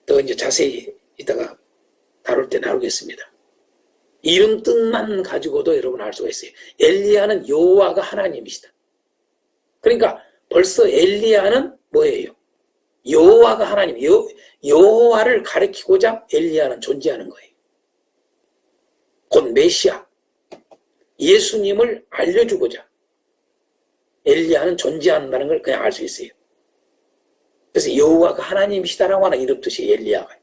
더 이제 자세히 이따가 다룰 때 나누겠습니다. 이름 뜻만 가지고도 여러분 알 수가 있어요. 엘리야는 여호와가 하나님이시다. 그러니까 벌써 엘리야는 뭐예요? 여호와가 하나님, 여호와를 가리키고자 엘리야는 존재하는 거예요. 곧 메시아, 예수님을 알려주고자 엘리야는 존재한다는 걸 그냥 알 수 있어요. 그래서 여호와가 하나님이시다라고 하는 이런 뜻이 엘리야가.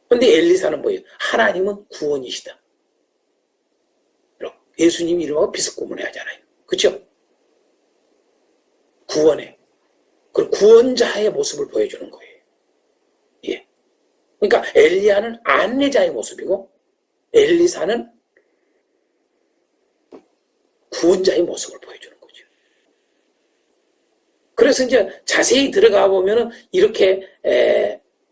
그런데 엘리사는 뭐예요? 하나님은 구원이시다. 예수님 이름하고 비슷구분해 하잖아요. 그렇죠? 구원해. 그리고 구원자의 모습을 보여주는 거예요. 예. 그러니까 엘리야는 안내자의 모습이고 엘리사는 구원자의 모습을 보여주는 거죠. 그래서 이제 자세히 들어가 보면은 이렇게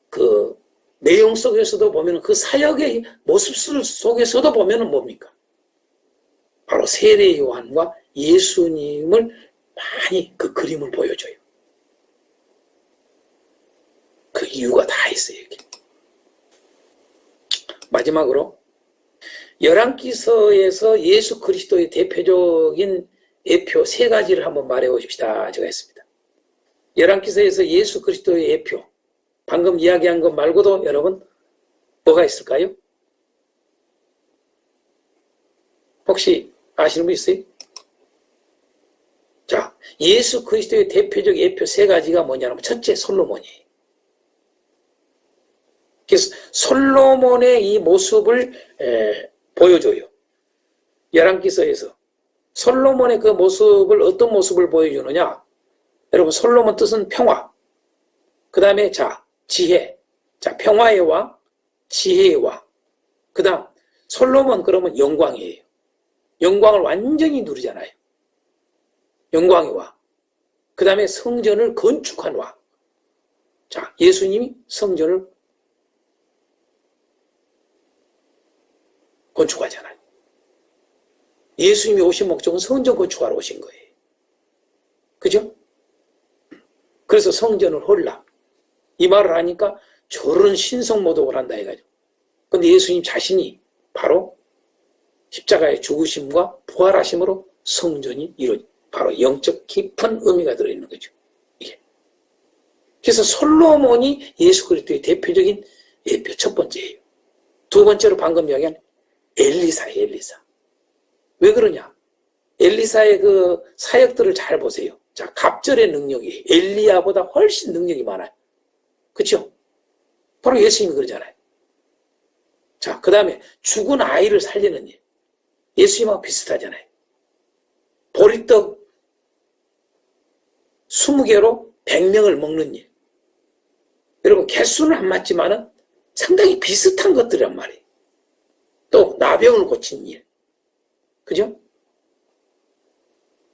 그 내용 속에서도 보면은 그 사역의 모습 속에서도 보면은 뭡니까? 바로 세례 요한과 예수님을 많이 그 그림을 보여줘요. 그 이유가 다 있어요. 여기. 마지막으로 열왕기서에서 예수 그리스도의 대표적인 예표 세 가지를 한번 말해 보십시다. 제가 했습니다. 열왕기서에서 예수 그리스도의 예표, 방금 이야기한 것 말고도 여러분 뭐가 있을까요? 혹시 아시는 분 있어요? 자, 예수 그리스도의 대표적 예표 세 가지가 뭐냐면 첫째 솔로몬이에요. 그래서 솔로몬의 이 모습을 보여줘요. 열왕기서에서 솔로몬의 그 모습을 어떤 모습을 보여주느냐? 여러분 솔로몬 뜻은 평화. 그 다음에 자 지혜. 자 평화의 왕, 지혜의 왕. 그 다음 솔로몬 그러면 영광이에요. 영광을 완전히 누리잖아요. 영광의 왕. 그 다음에 성전을 건축한 왕. 자 예수님이 성전을 건축하잖아요. 예수님이 오신 목적은 성전 건축하러 오신 거예요. 그죠? 그래서 성전을 헐라. 이 말을 하니까 저런 신성모독을 한다 해가지고. 근데 예수님 자신이 바로 십자가의 죽으심과 부활하심으로 성전이 이루어진 바로 영적 깊은 의미가 들어있는 거죠. 이게. 그래서 솔로몬이 예수 그리스도의 대표적인 예표 첫 번째예요. 두 번째로 방금 이야기한 엘리사예요. 엘리사. 왜 그러냐? 엘리사의 그 사역들을 잘 보세요. 자, 갑절의 능력이 엘리야보다 훨씬 능력이 많아요. 그렇죠? 바로 예수님이 그러잖아요. 자, 그 다음에 죽은 아이를 살리는 일. 예수님하고 비슷하잖아요. 보리떡 20개로 100명을 먹는 일. 여러분 개수는 안 맞지만은 상당히 비슷한 것들이란 말이에요. 또 나병을 고친 일. 그죠?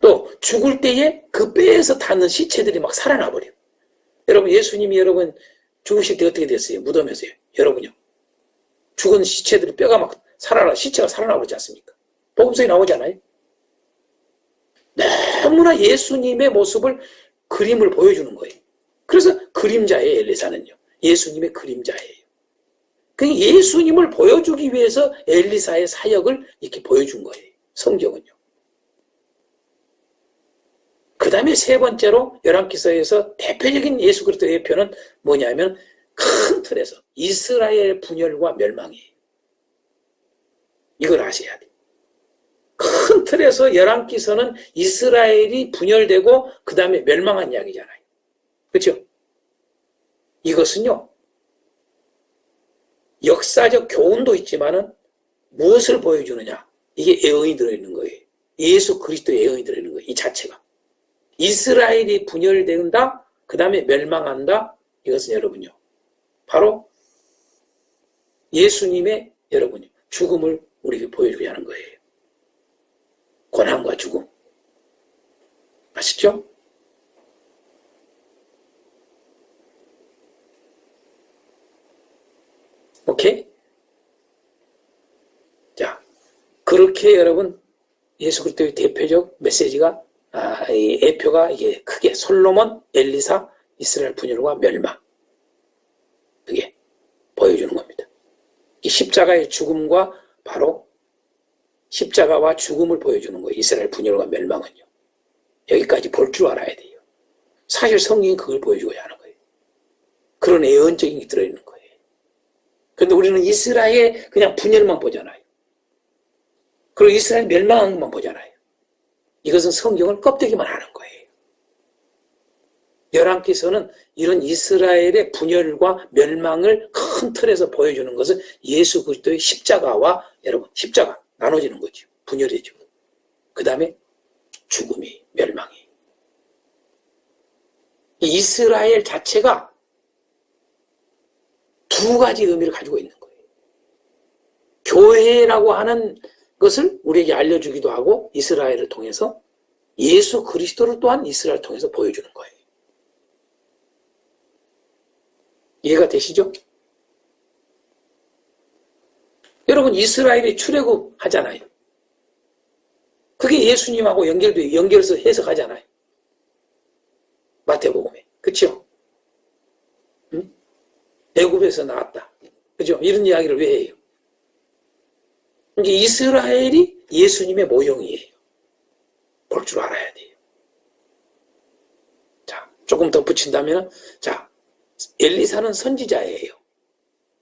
또 죽을 때에 그 뼈에서 닿는 시체들이 막 살아나 버려요. 여러분 예수님이 여러분 죽으실 때 어떻게 됐어요? 무덤에서요. 여러분요. 죽은 시체들이 뼈가 막 살아나 시체가 살아나 버리지 않습니까? 복음서에 나오잖아요. 너무나 예수님의 모습을 그림을 보여주는 거예요. 그래서 그림자예요. 엘리사는요. 예수님의 그림자예요. 그 예수님을 보여주기 위해서 엘리사의 사역을 이렇게 보여준 거예요. 성경은요. 그 다음에 세 번째로 열왕기서에서 대표적인 예수 그리스도의 예표는 뭐냐면 큰 틀에서 이스라엘 분열과 멸망이에요. 이걸 아셔야 돼요. 큰 틀에서 열왕기서는 이스라엘이 분열되고 그 다음에 멸망한 이야기잖아요. 그렇죠? 이것은요. 역사적 교훈도 있지만은 무엇을 보여주느냐? 이게 애언이 들어있는 거예요. 예수 그리스도의 애언이 들어있는 거예요. 이 자체가. 이스라엘이 분열된다. 그 다음에 멸망한다. 이것은 여러분요. 바로 예수님의 여러분요. 죽음을 우리에게 보여주게 하는 거예요. 고난과 죽음. 아시죠? 오케이? 자, 그렇게 여러분 예수 그리스도의 대표적 메시지가 이 예표가 이게 크게 솔로몬, 엘리사, 이스라엘 분열과 멸망 그게 보여주는 겁니다. 이 십자가의 죽음과 바로 십자가와 죽음을 보여주는 거예요. 이스라엘 분열과 멸망은요. 여기까지 볼 줄 알아야 돼요. 사실 성경이 그걸 보여주고자 하는 거예요. 그런 예언적인 게 들어있는 거예요. 그런데 우리는 이스라엘 그냥 분열만 보잖아요. 그리고 이스라엘 멸망한 것만 보잖아요. 이것은 성경을 껍데기만 하는 거예요. 열왕기서는 이런 이스라엘의 분열과 멸망을 큰 틀에서 보여주는 것은 예수 그리스도의 십자가와 여러분 십자가 나눠지는 거죠. 분열이죠. 그 다음에 죽음이 멸망이. 이스라엘 자체가 두 가지 의미를 가지고 있는 거예요. 교회라고 하는 것을 우리에게 알려주기도 하고 이스라엘을 통해서 예수 그리스도를 또한 이스라엘을 통해서 보여주는 거예요. 이해가 되시죠? 여러분 이스라엘이 출애굽 하잖아요. 그게 예수님하고 연결해서 해석하잖아요. 마태복음에. 그쵸? 응? 애굽에서 나왔다. 그죠? 이런 이야기를 왜 해요? 이게 이스라엘이 예수님의 모형이에요. 볼 줄 알아야 돼요. 자, 조금 더 붙인다면, 자, 엘리사는 선지자예요.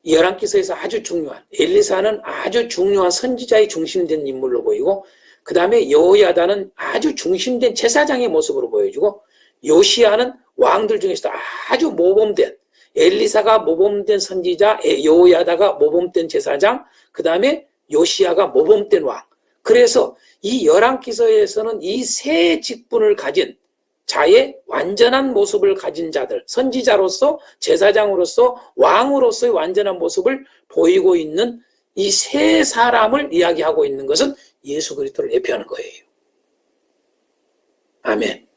열왕기서에서 아주 중요한, 엘리사는 아주 중요한 선지자의 중심된 인물로 보이고, 그 다음에 여호야다는 아주 중심된 제사장의 모습으로 보여주고, 요시야는 왕들 중에서도 아주 모범된, 엘리사가 모범된 선지자, 여호야다가 모범된 제사장, 그 다음에 요시야가 모범된 왕. 그래서 이 열왕기서에서는 이 세 직분을 가진 자의 완전한 모습을 가진 자들, 선지자로서, 제사장으로서, 왕으로서의 완전한 모습을 보이고 있는 이 세 사람을 이야기하고 있는 것은 예수 그리스도를 대표하는 거예요. 아멘.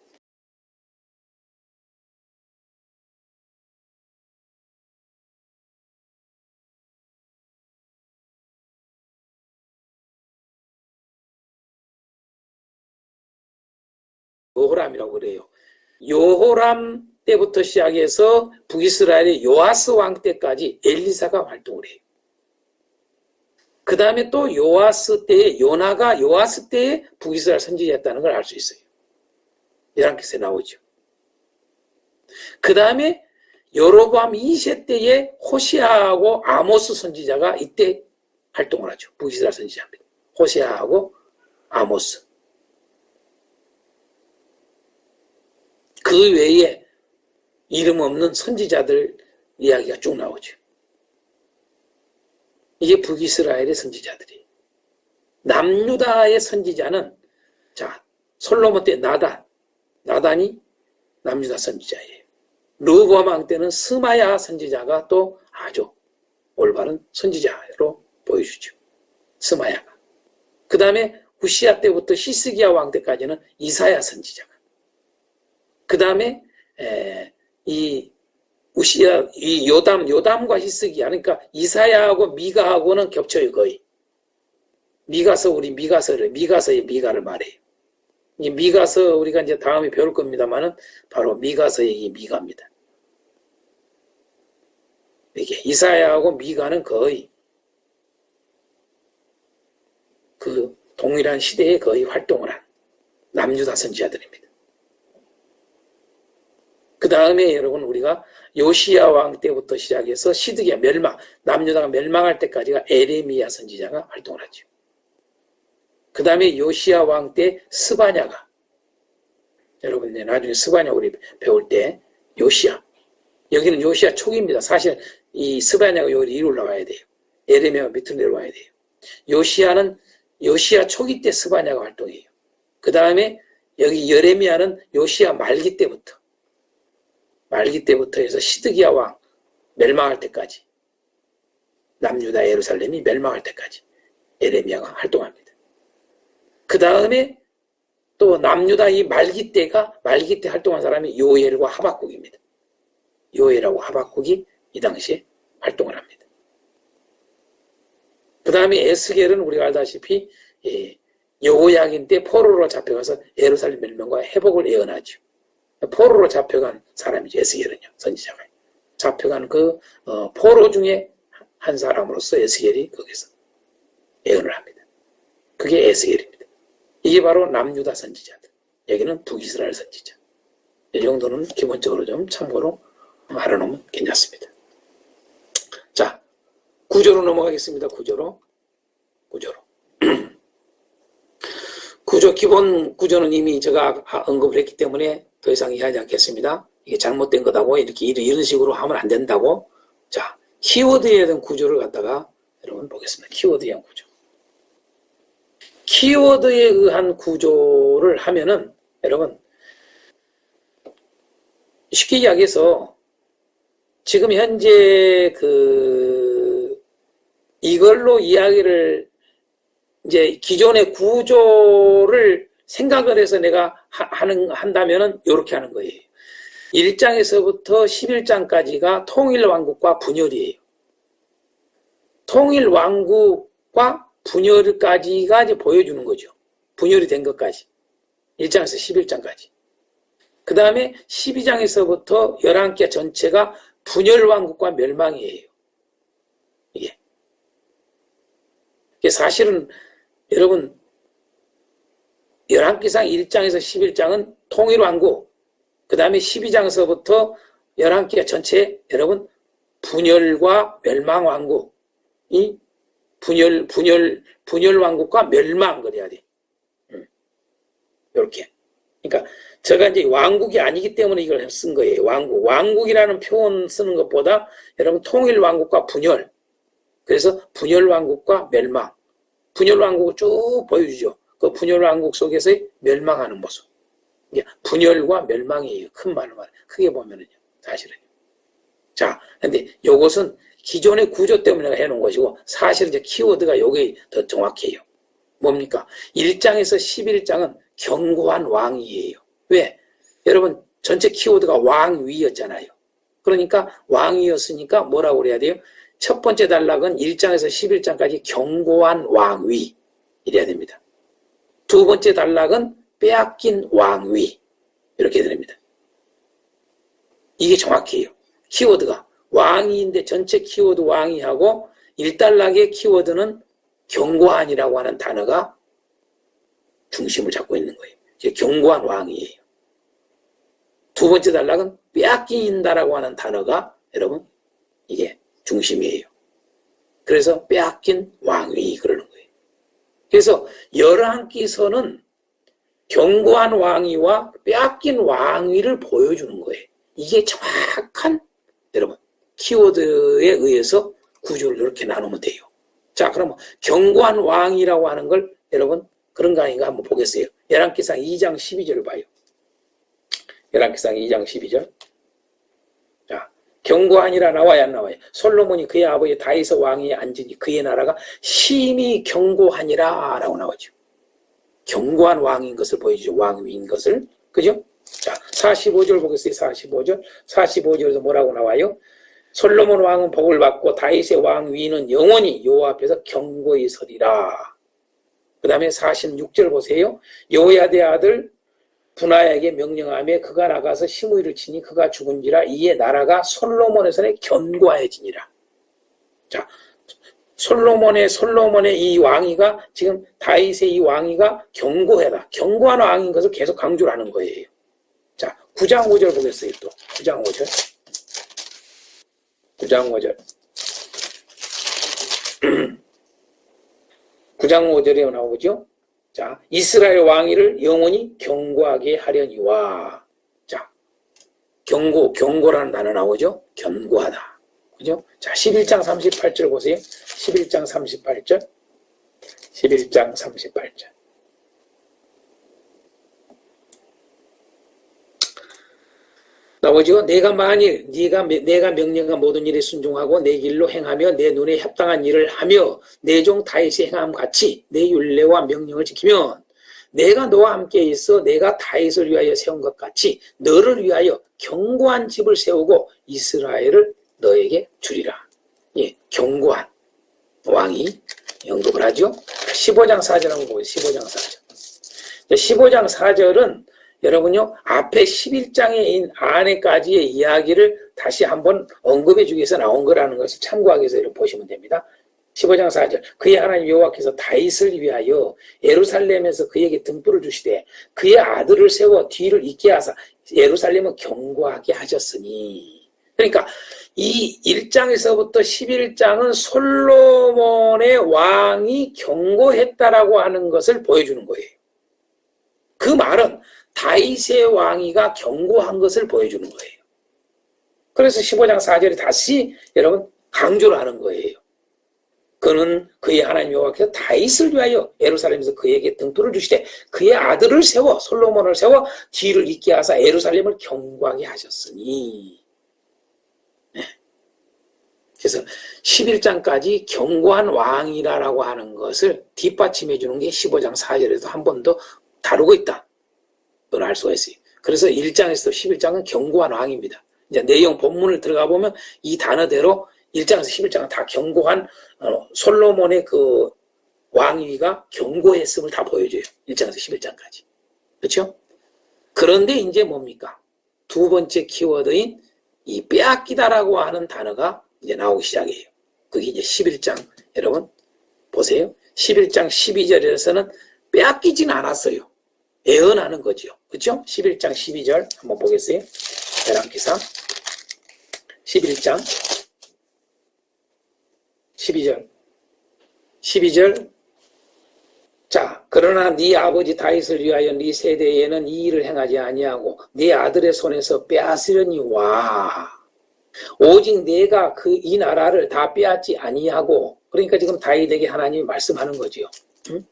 요호람이라고 그래요. 요호람 때부터 시작해서 북이스라엘의 요아스 왕 때까지 엘리사가 활동을 해요. 그 다음에 또 요아스 때에 요나가 요아스 때에 북이스라엘 선지자였다는 걸 알 수 있어요. 열왕기서에 나오죠. 그 다음에 여로보암 2세 때에 호시아하고 아모스 선지자가 이때 활동을 하죠. 북이스라엘 선지자입니다. 호시아하고 아모스. 그 외에 이름 없는 선지자들 이야기가 쭉 나오죠. 이게 북이스라엘의 선지자들이에요. 남유다의 선지자는 자 솔로몬 때 나단이 남유다 선지자예요. 르호보암 왕 때는 스마야 선지자가 또 아주 올바른 선지자로 보여주죠. 스마야가. 그 다음에 우시야 때부터 히스기야 왕 때까지는 이사야 선지자가. 그 다음에 이 요담과 히스기야, 그러니까 이사야하고 미가하고는 겹쳐요, 거의. 미가서의 미가를 말해요. 이 미가서 우리가 이제 다음에 배울 겁니다만은 바로 미가서의 이 미가입니다. 이게 이사야하고 미가는 거의 그 동일한 시대에 거의 활동을 한 남유다 선지자들입니다. 그 다음에 여러분 우리가 요시야 왕 때부터 시작해서 시드기야 남유다가 멸망할 때까지가 에레미야 선지자가 활동을 하죠. 그 다음에 요시야 왕 때 스바냐가 여러분 나중에 스바냐 우리 배울 때 요시야 여기는 요시야 초기입니다. 사실 이 스바냐가 여기 위로 올라가야 돼요. 에레미야가 밑으로 내려와야 돼요. 요시야 초기 때 스바냐가 활동해요. 그 다음에 여기 여레미야는 요시야 말기 때부터 해서 시드기야 왕 멸망할 때까지 남유다 예루살렘이 멸망할 때까지 에레미야가 활동합니다. 그 다음에 또 남유다 이 말기 때 활동한 사람이 요엘과 하박국입니다. 요엘하고 하박국이 이 당시에 활동을 합니다. 그 다음에 에스겔은 우리가 알다시피 여호야긴 때 포로로 잡혀가서 예루살렘 멸망과 회복을 예언하죠. 포로로 잡혀간 사람이죠. 에스겔은요. 선지자가. 잡혀간 그 포로 중에 한 사람으로서 에스겔이 거기서 예언을 합니다. 그게 에스겔입니다. 이게 바로 남유다 선지자들. 여기는 북이스라엘 선지자. 이 정도는 기본적으로 좀 참고로 알아놓으면 괜찮습니다. 자, 구조로 넘어가겠습니다. 구조로. 기본 구조는 이미 제가 언급을 했기 때문에 더 이상 이해하지 않겠습니다. 이게 잘못된 거다고 이런 식으로 하면 안 된다고. 자, 키워드에 대한 구조를 갖다가 여러분 보겠습니다. 키워드에 의한 구조. 키워드에 의한 구조를 하면은 여러분 쉽게 이야기해서 지금 현재 이걸로 이야기를 이제 기존의 구조를 생각을 해서 내가 한다면은 이렇게 하는 거예요. 1장에서부터 11장까지가 통일왕국과 분열이에요. 통일왕국과 분열까지가 이제 보여주는 거죠. 분열이 된 것까지. 1장에서 11장까지. 그 다음에 12장에서부터 11개 전체가 분열왕국과 멸망이에요. 이게 사실은 여러분 11기상 1장에서 11장은 통일왕국, 그 다음에 12장에서부터 11개 전체 여러분 분열과 멸망왕국, 이 분열왕국과 멸망 그래야 돼. 이렇게. 그러니까 제가 이제 왕국이 아니기 때문에 이걸 쓴 거예요. 왕국이라는 표현 쓰는 것보다 여러분 통일왕국과 분열. 그래서 분열왕국과 멸망. 분열왕국을 쭉 보여주죠. 그 분열왕국 속에서의 멸망하는 모습. 분열과 멸망이에요. 큰 말로 말해. 크게 보면은요. 사실은. 자, 근데 요것은 기존의 구조 때문에 해놓은 것이고, 사실은 이제 키워드가 요게 더 정확해요. 뭡니까? 1장에서 11장은 견고한 왕이에요. 왜? 여러분, 전체 키워드가 왕위였잖아요. 그러니까 왕위였으니까 뭐라고 그래야 돼요? 첫 번째 단락은 1장에서 11장까지 견고한 왕위. 이래야 됩니다. 두 번째 단락은 빼앗긴 왕위. 이렇게 됩니다. 이게 정확해요. 키워드가. 왕위인데 전체 키워드 왕위하고 1단락의 키워드는 견고한이라고 하는 단어가 중심을 잡고 있는 거예요. 이게 견고한 왕이에요. 두 번째 단락은 빼앗긴다라고 하는 단어가 여러분 이게 중심이에요. 그래서 빼앗긴 왕위 그러는 거예요. 그래서 11기서는 견고한 왕위와 빼앗긴 왕위를 보여주는 거예요. 이게 정확한 여러분 키워드에 의해서 구조를 이렇게 나누면 돼요. 자, 그러면 견고한 왕이라고 하는 걸 여러분 그런 거 아닌가 한번 보겠어요. 열왕기상 2장 12절을 봐요. 열왕기상 2장 12절. 자, 견고한이라 나와야 안 나와요. 솔로몬이 그의 아버지 다윗의 왕위에 앉으니 그의 나라가 심히 견고하니라 라고 나오죠. 견고한 왕인 것을 보여주죠. 왕위인 것을. 그죠? 자, 45절 보겠어요. 45절. 45절에서 뭐라고 나와요? 솔로몬 왕은 복을 받고 다윗의 왕위는 영원히 여호와 앞에서 견고히 서리라. 그 다음에 46절 보세요. 여호야대 아들 분하야에게 명령하며 그가 나가서 시므이를 치니 그가 죽은지라 이에 나라가 솔로몬의 손에 견고해지니라. 자, 솔로몬의 이 왕위가 지금 다윗의 이 왕위가 견고하다. 견고한 왕인 것을 계속 강조를 하는 거예요. 자, 9장 5절 보겠어요. 또 9장 5절. 9장 5절. 9장 5절에 나오죠. 자, 이스라엘 왕위를 영원히 견고하게 하려니와. 자, 견고라는 단어 나오죠. 견고하다. 그죠? 자, 11장 38절 보세요. 11장 38절. 11장 38절. 나오죠. 내가 만일 내가 명령한 모든 일에 순종하고 내 길로 행하며 내 눈에 합당한 일을 하며 내 종 다윗이 행함 같이 내 율례와 명령을 지키면 내가 너와 함께 있어 내가 다윗을 위하여 세운 것 같이 너를 위하여 견고한 집을 세우고 이스라엘을 너에게 주리라. 예, 견고한 왕이 언급을 하죠. 15장 4절 한번 보세요. 15장 4절. 15장 4절은 여러분요, 앞에 11장의 안에까지의 이야기를 다시 한번 언급해 주기 위해서 나온 거라는 것을 참고하기 위해서 이렇게 보시면 됩니다. 15장 4절. 그의 하나님 여호와께서 다윗을 위하여 예루살렘에서 그에게 등불을 주시되 그의 아들을 세워 뒤를 잇게 하사 예루살렘을 견고하게 하셨으니. 그러니까 이 1장에서부터 11장은 솔로몬의 왕이 견고했다라고 하는 것을 보여주는 거예요. 그 말은 다윗의 왕위가 견고한 것을 보여주는 거예요. 그래서 15장 4절에 다시 여러분 강조를 하는 거예요. 그는 그의 하나님 여호와께서 다윗을 위하여 예루살렘에서 그에게 등불을 주시되 그의 아들을 세워 솔로몬을 세워 뒤를 잇게 하사 예루살렘을 견고하게 하셨으니. 네. 그래서 11장까지 견고한 왕이라고 하는 것을 뒷받침해 주는 게 15장 4절에도 한 번 더 다루고 있다. 를 알 수가 있어요. 그래서 1장에서 11장은 견고한 왕입니다. 이제 내용 본문을 들어가 보면 이 단어대로 1장에서 11장은 다 견고한 솔로몬의 그 왕위가 견고했음을 다 보여줘요. 1장에서 11장까지. 그렇죠? 그런데 이제 뭡니까? 두 번째 키워드인 이 빼앗기다라고 하는 단어가 이제 나오기 시작해요. 그게 이제 11장, 여러분 보세요. 11장 12절에서는 빼앗기진 않았어요. 애언하는 거죠. 그렇죠? 11장 12절 한번 보겠어요. 열왕기상 11장 12절 자, 그러나 네 아버지 다윗을 위하여 네 세대에는 이 일을 행하지 아니하고 네 아들의 손에서 빼앗으려니 와. 오직 내가 이 나라를 다 빼앗지 아니하고, 그러니까 지금 다윗에게 하나님이 말씀하는 거죠. 응?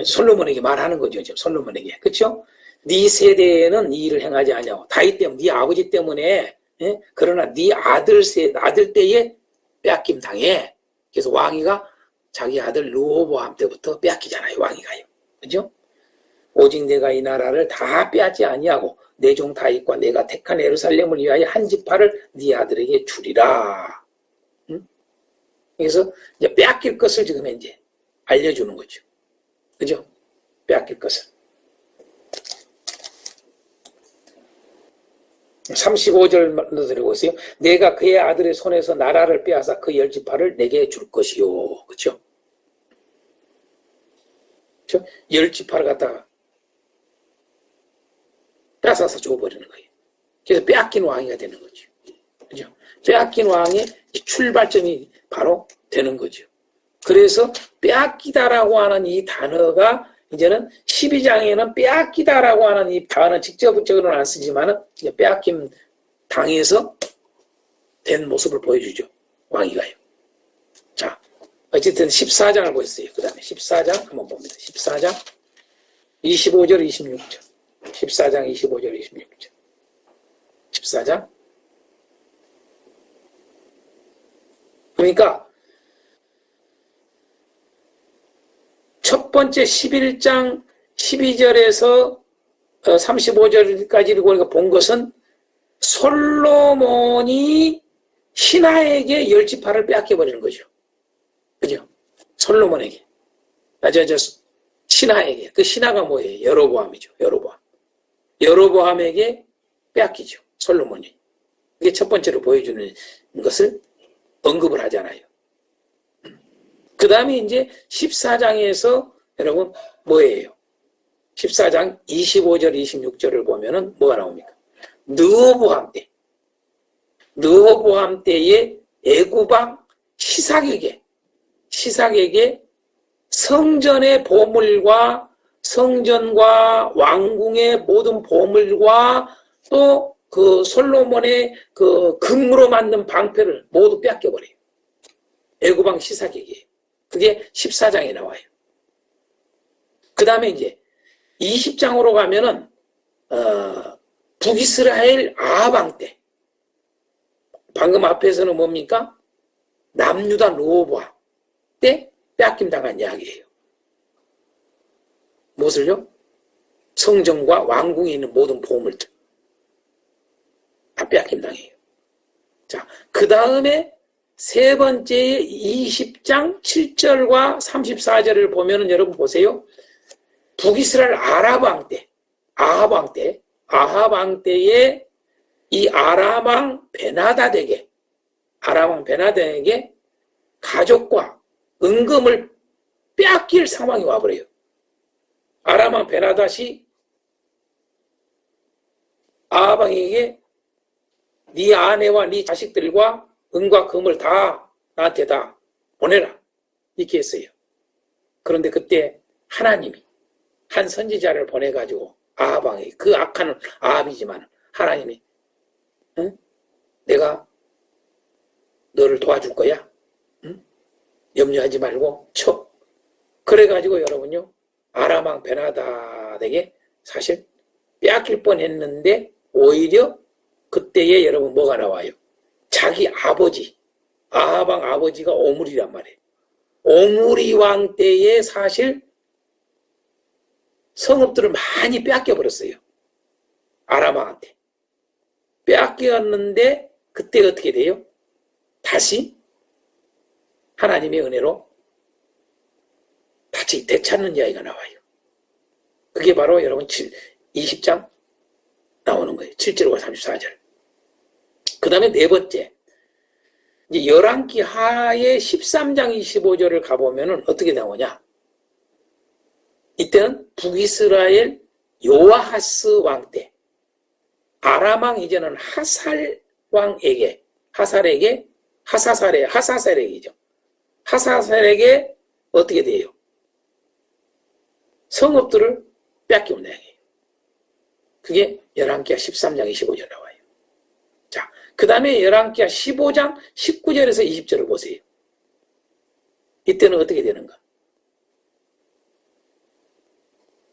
솔로몬에게 말하는 거죠. 지금 솔로몬에게. 그렇죠? 네 세대에는 이 일을 행하지 아니하고 다윗 때문에, 네 아버지 때문에, 예? 그러나 네 아들 때에 빼앗김 당해. 그래서 왕이가 자기 아들 르호보암 때부터 빼앗기잖아요. 왕이가요. 그죠? 오직 내가 이 나라를 다 빼앗지 아니하고 내 종 다윗과 내가 택한 예루살렘을 위하여 한 지파를 네 아들에게 주리라. 응? 그래서 이제 빼앗길 것을 지금 이제 알려주는 거죠. 그죠? 빼앗길 것을. 35절로 드리고 있어요. 내가 그의 아들의 손에서 나라를 빼앗아 그 열 지파를 내게 줄 것이요. 그렇죠? 열 지파를 갖다가 뺏어서 줘버리는 거예요. 그래서 빼앗긴 왕이가 되는 거죠. 그죠? 빼앗긴 왕의 출발점이 바로 되는 거죠. 그래서 빼앗기다라고 하는 이 단어가 이제는 12장에는 빼앗기다라고 하는 이 단어는 직접적으로는 안 쓰지만은 빼앗김 당해서 된 모습을 보여주죠. 왕이가요. 자, 어쨌든 14장을 보였어요. 그 다음에 14장 한번 봅니다. 14장 25절 26절 14장 25절 26절 14장 그러니까 첫 번째 11장 12절에서 35절까지 우리가 본 것은 솔로몬이 신하에게 열 지파를 빼앗겨버리는 거죠. 그죠? 솔로몬에게. 신하에게. 그 신하가 뭐예요? 여로보암이죠. 여로보암에게 빼앗기죠. 솔로몬이. 그게 첫 번째로 보여주는 것을 언급을 하잖아요. 그 다음에 이제 14장에서 여러분 뭐예요? 14장 25절 26절을 보면은 뭐가 나옵니까? 르호보암 때에 애굽왕 시삭에게 성전의 보물과 성전과 왕궁의 모든 보물과 또 그 솔로몬의 그 금으로 만든 방패를 모두 빼앗겨버려요. 애굽왕 시삭에게. 그게 14장에 나와요. 그 다음에 이제 20장으로 가면은 북이스라엘 아합왕 때, 방금 앞에서는 뭡니까? 남유다 르호보암 때 빼앗김 당한 이야기예요. 무엇을요? 성전과 왕궁에 있는 모든 보물들 다 빼앗김 당해요. 자, 그 다음에 세 번째 20장 7절과 34절을 보면은 여러분 보세요. 북이스라엘 아합왕 때에 이 아람왕 베나다에게 가족과 은금을 빼앗길 상황이 와버려요. 아람왕 베나닷이 아합왕에게 네 아내와 네 자식들과 은과 금을 다 나한테 다 보내라 이렇게 했어요. 그런데 그때 하나님이 한 선지자를 보내가지고 아합왕에게, 그 악한 아합이지만 하나님이 응? 내가 너를 도와줄 거야. 응? 염려하지 말고 쳐. 그래가지고 여러분요 아람왕 베나닷에게 사실 빼앗길 뻔했는데 오히려 그때에 여러분 뭐가 나와요? 자기 아버지 아합왕 아버지가 오므리란 말이에요. 오므리 왕 때에 사실 성읍들을 많이 빼앗겨버렸어요. 아람왕한테. 빼앗겼는데 그때 어떻게 돼요? 다시 하나님의 은혜로 다시 되찾는 이야기가 나와요. 그게 바로 여러분 20장 나오는 거예요. 7절과 34절. 그 다음에 네 번째, 이제 열왕기 하의 13장 25절을 가보면은 어떻게 나오냐? 이때는 북이스라엘 요아하스 왕 때, 아람 왕 이제는 하살 왕에게, 하사살에게죠. 하사살에게 어떻게 돼요? 성읍들을 뺏겨온다. 그게 열왕기하 13장 25절 나와요. 자, 그 다음에 열왕기하 15장 19절에서 20절을 보세요. 이때는 어떻게 되는가?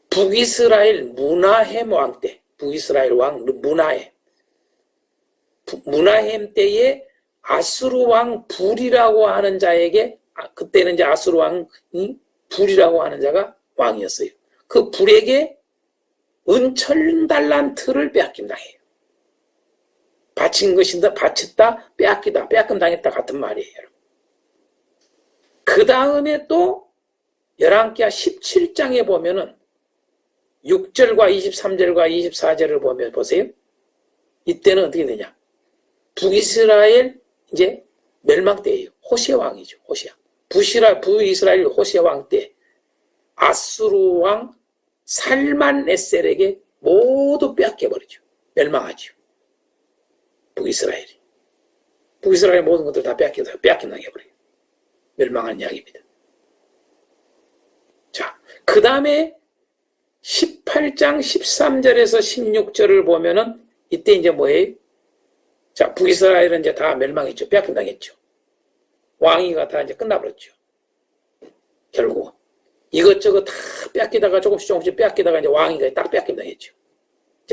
북이스라엘 무나헴 왕 때, 북이스라엘 왕 무나헴 때에 아수르 왕 불이라고 하는 자에게, 그때는 이제 아수르 왕이 불이라고 하는 자가 왕이었어요. 그 불에게 은천달란트를 빼앗김 당해요. 바친 것인가 바쳤다 빼앗기다 빼앗김 당했다 같은 말이에요. 그 다음에 또 열왕기하 17장에 보면은 6절과 23절과 24절을 보면 보세요. 이때는 어떻게 되냐? 북이스라엘 이제 멸망 때예요. 호시아 왕이죠. 호시아. 북이스라엘 호시아 왕 때 아수르 왕 살만에셀에게 모두 빼앗겨버리죠. 멸망하죠. 북이스라엘이. 북이스라엘 모든 것들 다 빼앗겨버려요. 멸망한 이야기입니다. 자, 그 다음에 18장 13절에서 16절을 보면은 이때 이제 뭐예요? 자, 북이스라엘은 이제 다 멸망했죠. 빼앗김당했죠. 왕위가 다 이제 끝나버렸죠. 결국 이것저것 다 뺏기다가 조금씩 뺏기다가 이제 왕위가 딱 뺏김당했죠.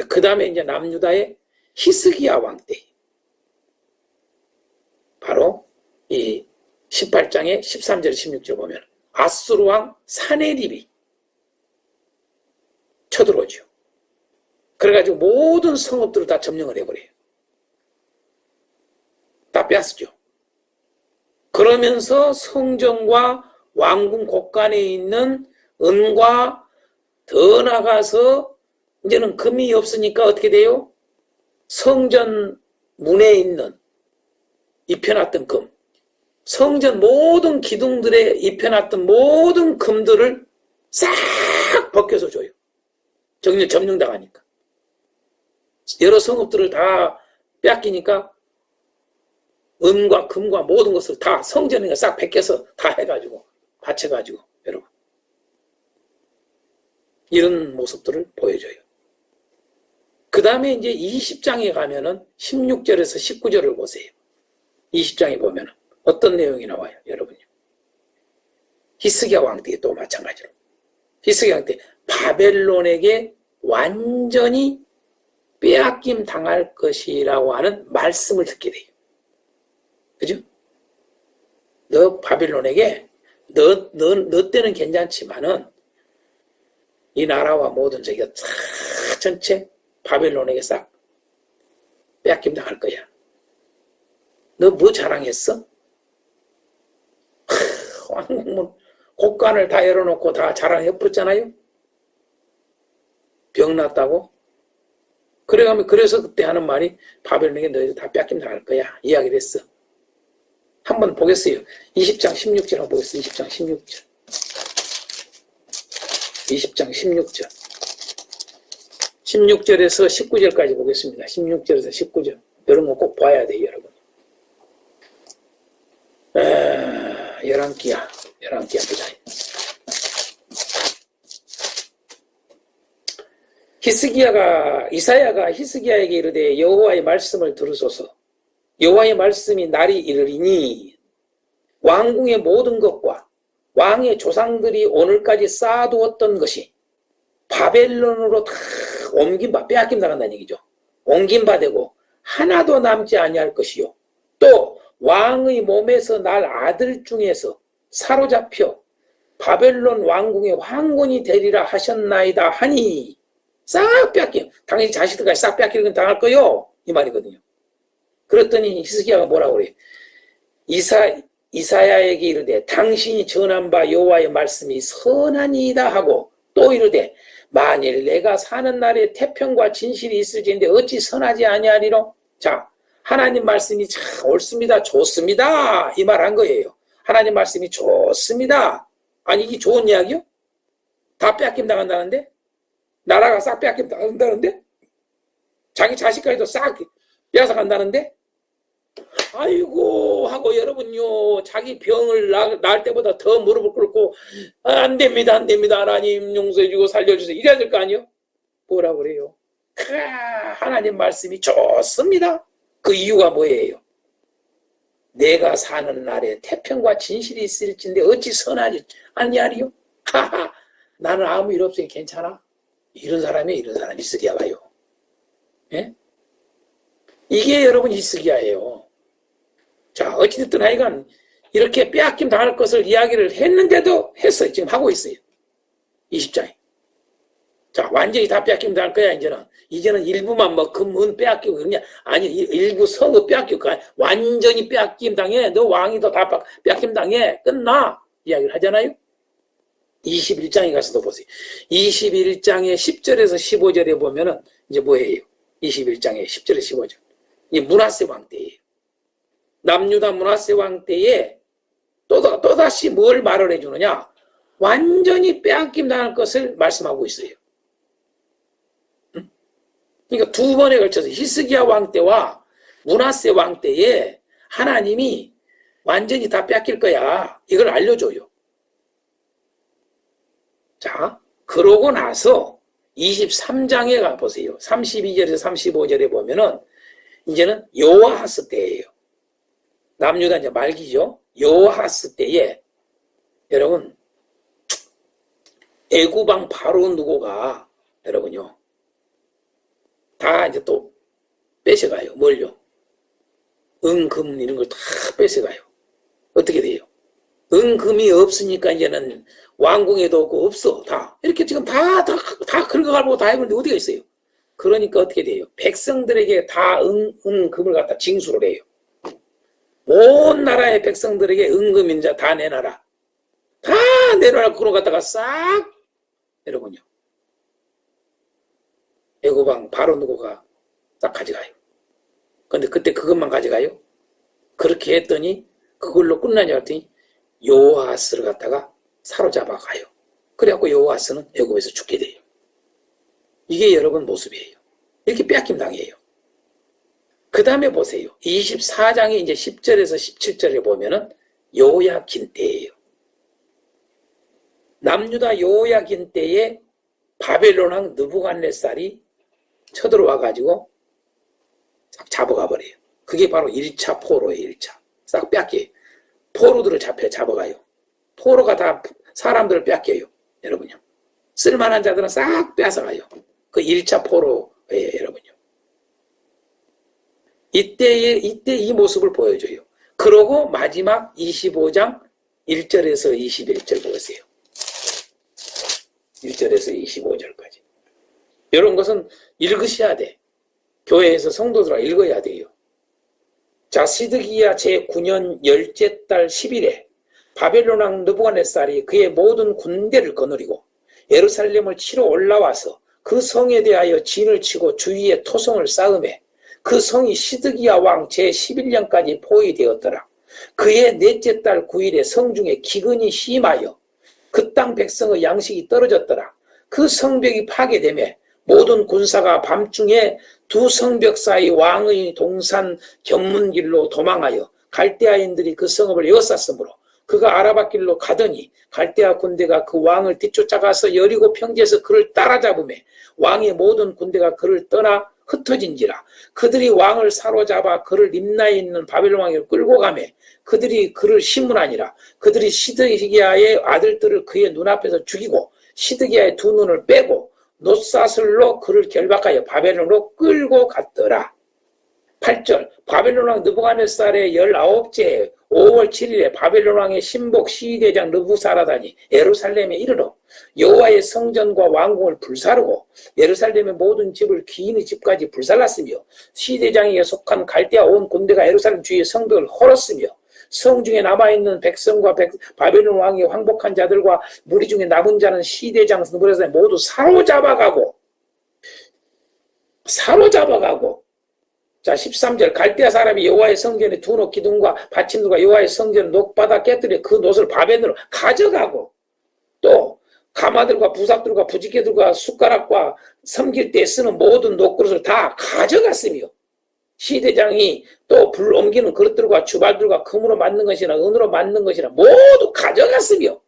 그 다음에 이제 남유다의 히스기야 왕 때, 바로 이 18장의 13절 16절 보면 아수르 왕 사네립이 쳐들어오죠. 그래가지고 모든 성읍들을 다 점령을 해버려요. 다 빼앗죠. 그러면서 성전과 왕궁 곳간에 있는 은과 더 나가서 이제는 금이 없으니까 어떻게 돼요? 성전 문에 있는 입혀놨던 금, 성전 모든 기둥들에 입혀놨던 모든 금들을 싹 벗겨서 줘요. 점령당하니까. 여러 성읍들을 다 뺏기니까 은과 금과 모든 것을 다 성전에 싹 벗겨서 다 해가지고 바쳐가지고 여러분 이런 모습들을 보여줘요. 그 다음에 이제 20장에 가면은 16절에서 19절을 보세요. 20장에 보면은 어떤 내용이 나와요, 여러분요? 히스기야 왕 때 또 마찬가지로 히스기야 왕 때 바벨론에게 완전히 빼앗김 당할 것이라고 하는 말씀을 듣게 돼요. 그죠? 너 바빌론에게 너 때는 괜찮지만은 이 나라와 모든 저기가 전체 바빌론에게 싹 빼앗김 당할 거야. 너 뭐 자랑했어? 왕국문 곳간을 다 열어놓고 다 자랑해버렸잖아요. 병 났다고. 그래서 그때 하는 말이 바벨론에게 너희들 다 빼앗김 당할 거야. 이야기를 했어. 한번 보겠어요. 20장 16절 한번 보겠어요. 20장 16절. 20장 16절. 16절에서 19절까지 보겠습니다. 16절에서 19절. 이런 거 꼭 봐야 돼요, 여러분. 열왕기야입니다. 이사야가 히스기야에게 이르되 여호와의 말씀을 들으소서. 여호와의 말씀이 날이 이르리니 왕궁의 모든 것과 왕의 조상들이 오늘까지 쌓아두었던 것이 바벨론으로 다 빼앗김 당한다는 얘기죠. 옮김 바되고 하나도 남지 아니할 것이요. 또 왕의 몸에서 날 아들 중에서 사로잡혀 바벨론 왕궁의 황군이 되리라 하셨나이다 하니 싹 빼앗김. 당연히 자식들까지 싹 빼앗기는 당할 거요. 이 말이거든요. 그랬더니 히스기야가 뭐라고 그래? 이사야에게 이르되 당신이 전한 바 여호와의 말씀이 선하니이다 하고 또 이르되 만일 내가 사는 날에 태평과 진실이 있을지인데 어찌 선하지 아니하리로. 자, 하나님 말씀이 참 옳습니다. 좋습니다. 이 말 한 거예요. 하나님 말씀이 좋습니다. 아니 이게 좋은 이야기요? 다 빼앗김 당한다는데? 나라가 싹 빼앗김 당한다는데? 자기 자식까지도 싹 빼앗아간다는데? 아이고 하고 여러분요, 자기 병을 날 때보다 더 무릎을 꿇고 안 됩니다, 안 됩니다, 하나님 용서해 주고 살려주세요 이래야 될 거 아니에요? 뭐라 그래요? 하나님 말씀이 좋습니다. 그 이유가 뭐예요? 내가 사는 날에 태평과 진실이 있을진데 어찌 선하지 아니하리요? 하하, 나는 아무 일 없으니 괜찮아. 이런 사람이 이런 사람이 이스기야가요. 예? 이게 여러분 이스기야예요. 자, 어찌됐든 하여간 이렇게 빼앗김 당할 것을 이야기를 했는데도 했어요. 지금 하고 있어요. 20장에. 자, 완전히 다 빼앗김 당할 거야, 이제는 일부만 뭐 금은 빼앗기고 그러냐. 아니, 일부 성읍 빼앗기고 완전히 빼앗김 당해. 너 왕이 더 다 빼앗김 당해. 끝나. 이야기를 하잖아요. 21장에 가서도 보세요. 21장의 10절에서 15절에 보면은 이제 뭐예요? 21장의 10절에서 15절. 이 므낫세 왕 때예요. 남유다 므낫세 왕 때에 또다시 뭘 말을 해주느냐? 완전히 빼앗김 당할 것을 말씀하고 있어요. 그러니까 두 번에 걸쳐서 히스기야 왕 때와 므낫세 왕 때에 하나님이 완전히 다 뺏길 거야. 이걸 알려줘요. 자, 그러고 나서 23장에 가보세요. 32절에서 35절에 보면은 이제는 요아하스 때예요. 남유다 이제 말기죠. 요아하스 때에 여러분 애굽왕 바로 누고가 여러분요 다 이제 또 뺏어가요. 뭘요? 은금 이런 걸 다 뺏어가요. 어떻게 돼요? 은금이 없으니까 이제는 왕궁에도 없고 없어. 다 이렇게 지금 다 긁어가고 다 해보는데 어디가 있어요? 그러니까 어떻게 돼요? 백성들에게 다 은금을 갖다 징수를 해요. 온 나라의 백성들에게 은금인자 다 내놔라. 다 내놔라. 그걸 갖다가 싹 여러분요. 애굽왕 바로 누구가 딱 가져가요. 근데 그때 그것만 가져가요? 그렇게 했더니 그걸로 끝나냐 했더니 요아스를 갖다가 사로잡아 가요. 그래갖고 요아스는 애굽에서 죽게 돼요. 이게 여러분 모습이에요. 이렇게 빼앗김 당해요. 그 다음에 보세요. 24장에 이제 10절에서 17절에 보면은 요야긴 때예요. 남유다 요야긴 때에 바벨론 왕 느부갓네살이 쳐들어와가지고 싹 잡아가 버려요. 그게 바로 1차 포로예요. 1차. 싹 뺏겨요. 포로들을 잡아가요. 포로가 다 사람들을 뺏겨요. 여러분요. 쓸만한 자들은 싹 뺏어가요. 그 1차 포로예요. 여러분요. 이때 이 모습을 보여줘요. 그러고 마지막 25장 1절에서 21절 보세요. 1절에서 25절까지. 이런 것은 읽으셔야 돼. 교회에서 성도들아 읽어야 돼요. 자, 시드기야 제9년 10째 달 10일에 바벨론 왕 느부갓네살이 그의 모든 군대를 거느리고 예루살렘을 치러 올라와서 그 성에 대하여 진을 치고 주위에 토성을 쌓음에 그 성이 시드기야 왕 제11년까지 포위되었더라. 그의 넷째 달 9일에 성중에 기근이 심하여 그 땅 백성의 양식이 떨어졌더라. 그 성벽이 파괴되매 모든 군사가 밤중에 두 성벽 사이 왕의 동산 견문길로 도망하여 갈대아인들이 그 성읍을 에워쌌으므로 그가 아라밧길로 가더니 갈대아 군대가 그 왕을 뒤쫓아가서 여리고 평지에서 그를 따라잡으매 왕의 모든 군대가 그를 떠나 흩어진지라. 그들이 왕을 사로잡아 그를 림나에 있는 바벨론 왕에게 끌고 가매 그들이 그를 심문하니라. 그들이 시드기야의 아들들을 그의 눈앞에서 죽이고 시드기야의 두 눈을 빼고 놋사슬로 그를 결박하여 바벨론으로 끌고 갔더라. 8절 바벨론 왕 느부갓네살의 19째 5월 7일에 바벨론 왕의 신복 시대장 느부사라단이 예루살렘에 이르러 여호와의 성전과 왕궁을 불사르고 예루살렘의 모든 집을 기인의 집까지 불살랐으며 시대장에게 속한 갈대아 온 군대가 예루살렘 주위의 성벽을 헐었으며 성 중에 남아있는 백성과 바벨론 왕이 황복한 자들과 무리 중에 남은 자는 시대장 스무레사에 모두 사로잡아가고 자 13절 갈대아 사람이 여호와의 성전에 두 녹 기둥과 받침들과 여호와의 성전 녹바닥 깨뜨려 그 놋을 바벨론으로 가져가고 또 가마들과 부삽들과 부지개들과 숟가락과 섬길 때 쓰는 모든 녹그릇을 다 가져갔으며 시대장이 또 불 옮기는 그릇들과 주발들과 금으로 만든 것이나 은으로 만든 것이나 모두 가져갔으며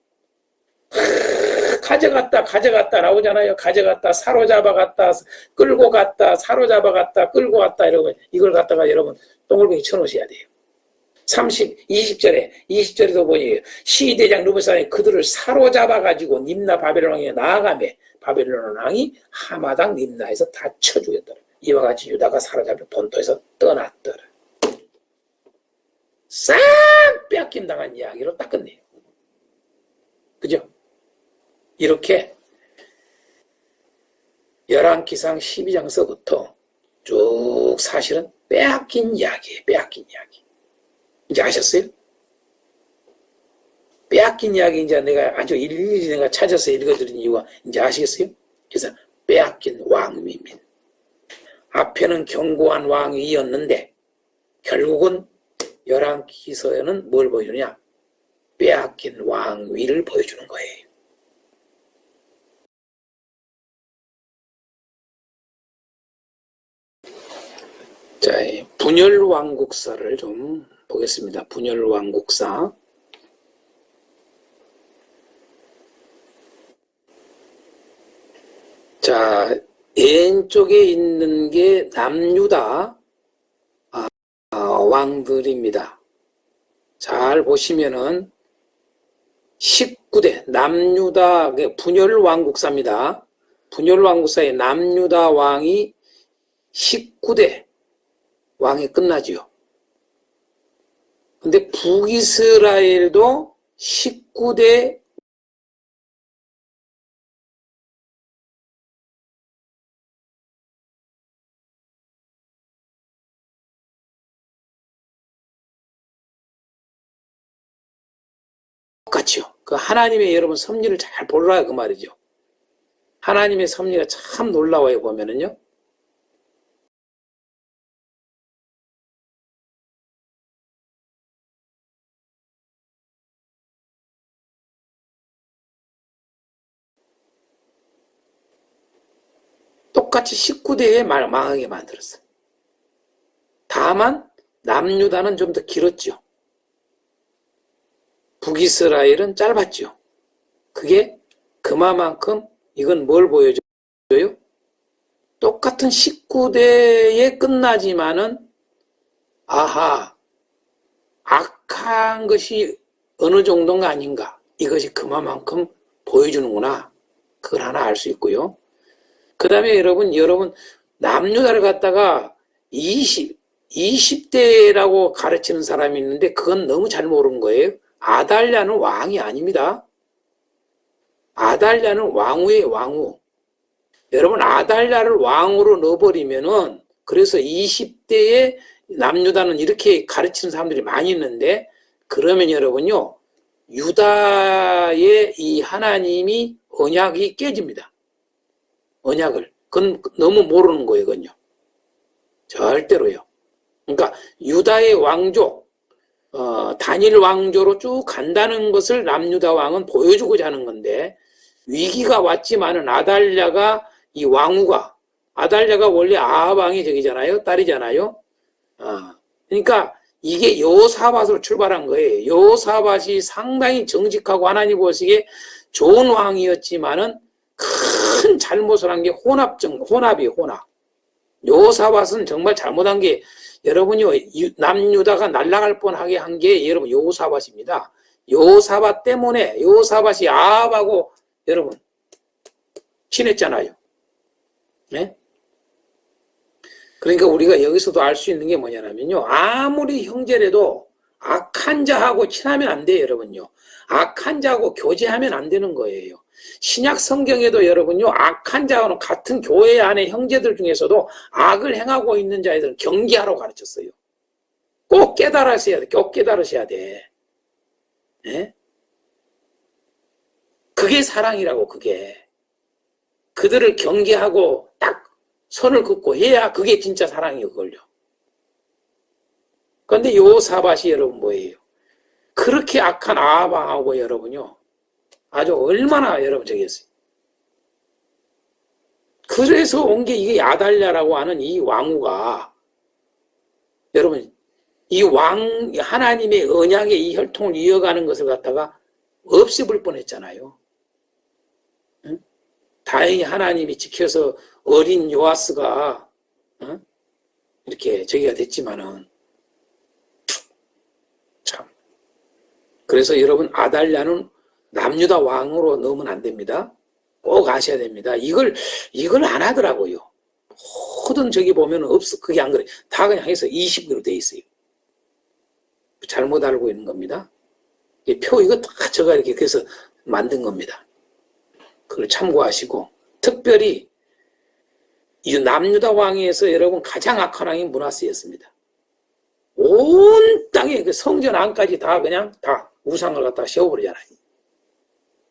가져갔다 나오잖아요. 가져갔다 사로잡아갔다 끌고 갔다 사로잡아갔다 끌고 갔다 이러면 이걸 갖다가 여러분 동글뱅이 쳐놓으셔야 돼요. 20절에도 보니 시대장 르브사람이 그들을 사로잡아가지고 림나 바벨론 왕에 나아가매 바벨론 왕이 하마당 림나에서 다 쳐 죽였더라. 이와 같이 유다가 사로잡혀 본토에서 떠났더라. 싹 빼앗김 당한 이야기로 딱 끝내요. 그죠? 이렇게 열왕기상 12장서부터 쭉 사실은 빼앗긴 이야기예요. 빼앗긴 이야기. 이제 아셨어요? 빼앗긴 이야기 이제 내가 아주 일일이 내가 찾아서 읽어드린 이유가 이제 아시겠어요? 그래서 빼앗긴 왕위민. 앞에는 견고한 왕위였는데 결국은 열왕기서에는 뭘 보여주냐? 빼앗긴 왕위를 보여주는 거예요. 자, 분열왕국사를 좀 보겠습니다. 분열왕국사. 자, 왼쪽에 있는 게 남유다 왕들입니다. 잘 보시면은 19대 남유다 분열왕국사입니다. 분열왕국사의 남유다 왕이 19대 왕이 끝나지요. 근데 북이스라엘도 19대 똑같죠. 그 하나님의 여러분 섭리를 잘 보라 그 말이죠. 하나님의 섭리가 참 놀라워요 보면은요. 똑같이 19대에 망하게 만들었어요. 다만 남유다는 좀 더 길었죠. 북이스라엘은 짧았죠. 그게 그만큼 이건 뭘 보여줘요? 똑같은 19대에 끝나지만은 아하 악한 것이 어느 정도가 아닌가 이것이 그만큼 보여주는구나. 그걸 하나 알 수 있고요. 그 다음에 여러분 남유다를 갖다가 20대라고 가르치는 사람이 있는데 그건 너무 잘 모르는 거예요. 아달랴는 왕이 아닙니다. 아달랴는 왕후의 왕후. 여러분 아달랴를 왕으로 넣어버리면은 그래서 20대에 남유다는 이렇게 가르치는 사람들이 많이 있는데 그러면 여러분요 유다의 이 하나님이 언약이 깨집니다. 언약을. 그건 너무 모르는 거예요, 그건요. 절대로요. 그러니까 유다의 왕조, 단일 왕조로 쭉 간다는 것을 남유다 왕은 보여주고자 하는 건데 위기가 왔지만은 아달랴가 이 왕후가 아달랴가 원래 아합 왕이 저기잖아요, 딸이잖아요. 그러니까 이게 여호사밧으로 출발한 거예요. 여호사밧이 상당히 정직하고 하나님 보시기에 좋은 왕이었지만은 큰 잘못을 한 게 혼합이에요, 혼합. 여호사밧은 정말 잘못한 게 여러분이 남유다가 날아갈 뻔하게 한 게 여러분 여호사밧입니다. 여호사밧 때문에 여호사밧이 아합하고 여러분 친했잖아요. 네? 그러니까 우리가 여기서도 알 수 있는 게 뭐냐면요. 아무리 형제라도 악한 자하고 친하면 안 돼요, 여러분요. 악한 자하고 교제하면 안 되는 거예요. 신약 성경에도 여러분요, 악한 자와는 같은 교회 안에 형제들 중에서도 악을 행하고 있는 자들은 경계하라고 가르쳤어요. 꼭 깨달으셔야 돼. 꼭 깨달으셔야 돼. 예? 그게 사랑이라고, 그게. 그들을 경계하고 딱 선을 긋고 해야 그게 진짜 사랑이걸요. 그런데 요사밧이 여러분 뭐예요? 그렇게 악한 아합왕하고 여러분요. 아주 얼마나 여러분 저기였어요. 그래서 온 게 이게 야달랴라고 하는 이 왕후가 여러분 이 하나님의 언약의 이 혈통을 이어가는 것을 갖다가 없애볼 뻔했잖아요. 응? 다행히 하나님이 지켜서 어린 요아스가 이렇게 저기가 됐지만은 참. 그래서 여러분 아달랴는 남유다 왕으로 넣으면 안 됩니다. 꼭 아셔야 됩니다. 이걸 안 하더라고요. 모든 저기 보면 없어. 그게 안 그래. 다 그냥 해서 20으로 돼 있어요. 잘못 알고 있는 겁니다. 표 이거 다 제가 이렇게 그래서 만든 겁니다. 그걸 참고하시고 특별히 이 남유다 왕에서 여러분 가장 악한 왕이 므낫세였습니다. 온 땅에 그 성전 안까지 다 그냥 다 우상을 갖다가 세워버리잖아요.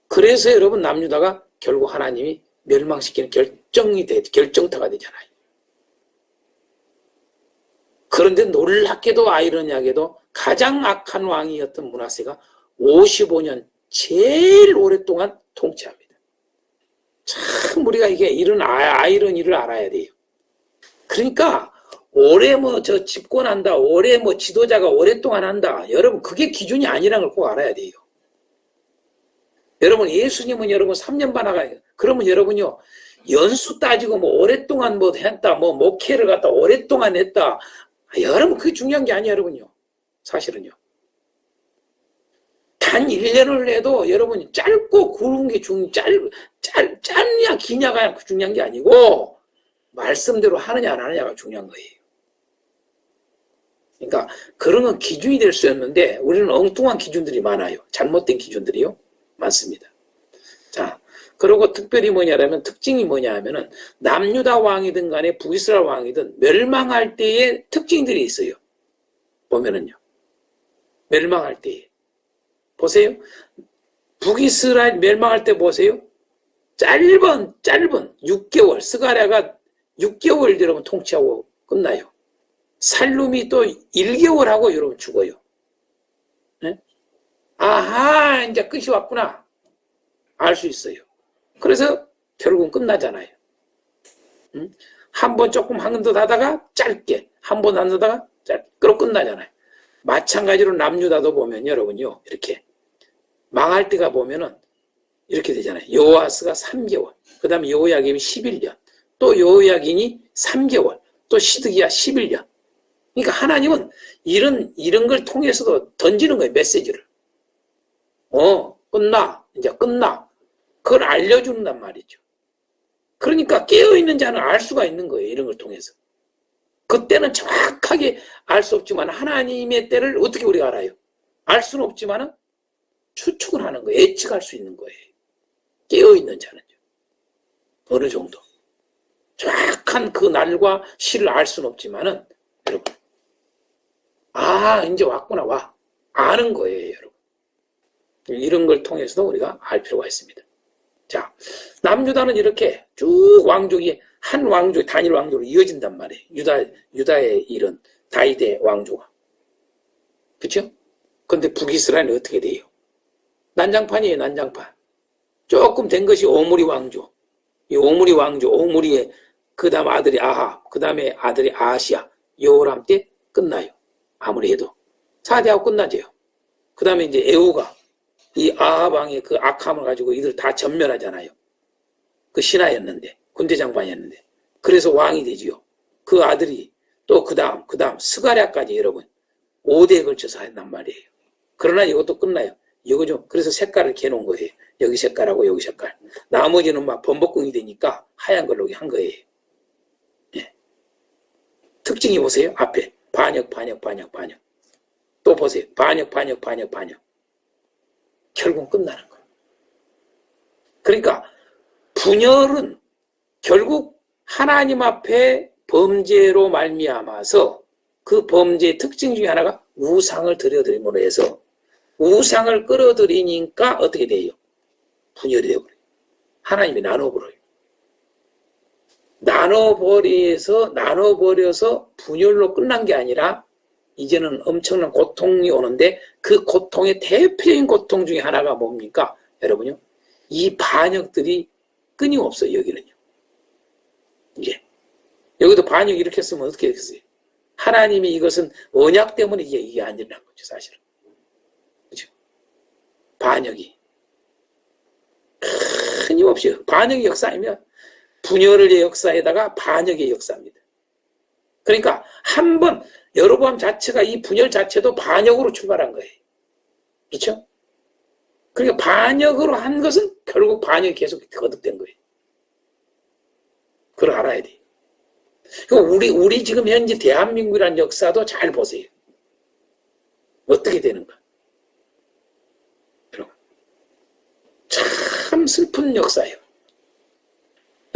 그래서 여러분 남유다가 결국 하나님이 멸망시키는 결정타가 되잖아요. 그런데 놀랍게도 아이러니하게도 가장 악한 왕이었던 므낫세가 55년 제일 오랫동안 통치합니다. 참 우리가 이게 이런 아이러니를 알아야 돼요. 그러니까 오래 저 집권한다, 오래 지도자가 오랫동안 한다. 여러분 그게 기준이 아니라는 걸 꼭 알아야 돼요. 여러분 예수님은 여러분 3년 반 하가 그러면 여러분요 연수 따지고 오랫동안 했다, 목회를 갖다 오랫동안 했다. 여러분 그게 중요한 게 아니에요, 여러분요. 사실은요. 단 1년을 해도 여러분 짧고 굵은 게 짧냐 기냐가 중요한 게 아니고 말씀대로 하느냐 안 하느냐가 중요한 거예요. 그러니까 그런 건 기준이 될 수 없는데 우리는 엉뚱한 기준들이 많아요. 잘못된 기준들이요. 많습니다. 자, 그리고 특별히 뭐냐면 특징이 뭐냐 하면은 남유다 왕이든 간에 북이스라엘 왕이든 멸망할 때의 특징들이 있어요. 보면은요. 멸망할 때에. 보세요. 북이스라엘 멸망할 때 보세요. 짧은 6개월, 스가랴가 6개월 여러분 통치하고 끝나요. 살룸이 또 1개월 하고 여러분 죽어요. 네? 아하, 이제 끝이 왔구나. 알 수 있어요. 그래서 결국은 끝나잖아요. 한 번 조금 한 번 더 하다가 짧게, 한 번 안 하다가 짧게, 그럼 끝나잖아요. 마찬가지로 남유다도 보면 여러분요, 이렇게 망할 때가 보면은 이렇게 되잖아요. 요아스가 3개월, 그 다음에 여호야김이 11년, 또 여호야긴이 3개월, 또 시드기야 11년. 그러니까 하나님은 이런 걸 통해서도 던지는 거예요, 메시지를. 끝나. 이제 끝나. 그걸 알려준단 말이죠. 그러니까 깨어있는 자는 알 수가 있는 거예요, 이런 걸 통해서. 그때는 정확하게 알 수 없지만 하나님의 때를 어떻게 우리가 알아요? 알 수는 없지만 추측을 하는 거예요. 예측할 수 있는 거예요. 깨어있는 자는요. 어느 정도. 정확한 그 날과 시를 알 수는 없지만은 여러분 이제 왔구나 와. 아는 거예요, 여러분. 이런 걸 통해서도 우리가 알 필요가 있습니다. 자, 남유다는 이렇게 쭉 왕족이 한 왕족, 단일 왕족으로 이어진단 말이에요. 유다의 이런 다윗의 왕조가. 그렇죠? 근데 북이스라엘은 어떻게 돼요? 난장판이에요, 난장판. 조금 된 것이 오므리 왕조. 이 오므리 왕조, 오므리의 그 다음 아들이 아합, 그 다음에 아들이 아하시야, 여호람 때 끝나요. 아무리 해도. 4대하고 끝나죠. 그 다음에 이제 에후가 이 아합 왕의 그 악함을 가지고 이들 다 전멸하잖아요. 그 신하였는데, 군대 장관이었는데. 그래서 왕이 되지요. 그 아들이 또 그 다음 스가랴까지 여러분 5대에 걸쳐서 한단 말이에요. 그러나 이것도 끝나요. 이거 좀 그래서 색깔을 개놓은 거예요. 여기 색깔하고 여기 색깔. 나머지는 막 범벅궁이 되니까 하얀 걸로 한 거예요. 네. 특징이 보세요. 앞에 반역. 또 보세요. 반역. 결국 끝나는 거예요. 그러니까 분열은 결국 하나님 앞에 범죄로 말미암아서 그 범죄의 특징 중에 하나가 우상을 들여드림으로 해서 우상을 끌어들이니까 어떻게 돼요? 분열이 되어버려요. 하나님이 나눠버려요. 나눠버려서 분열로 끝난 게 아니라 이제는 엄청난 고통이 오는데 그 고통의 대표적인 고통 중에 하나가 뭡니까? 여러분요. 이 반역들이 끊임없어요. 여기는요. 이제 여기도 반역 이렇게 했으면 어떻게 했겠어요? 하나님이 이것은 언약 때문에 이게 안 일어난 거죠. 사실은. 그렇죠? 반역이 끊임없이 반역의 역사이면 분열의 역사에다가 반역의 역사입니다. 그러니까 한번 여로보암 자체가 이 분열 자체도 반역으로 출발한 거예요. 그렇죠? 그러니까 반역으로 한 것은 결국 반역이 계속 거듭된 거예요. 그걸 알아야 돼요. 우리 지금 현재 대한민국이라는 역사도 잘 보세요. 어떻게 되는가? 여러분, 참 슬픈 역사예요.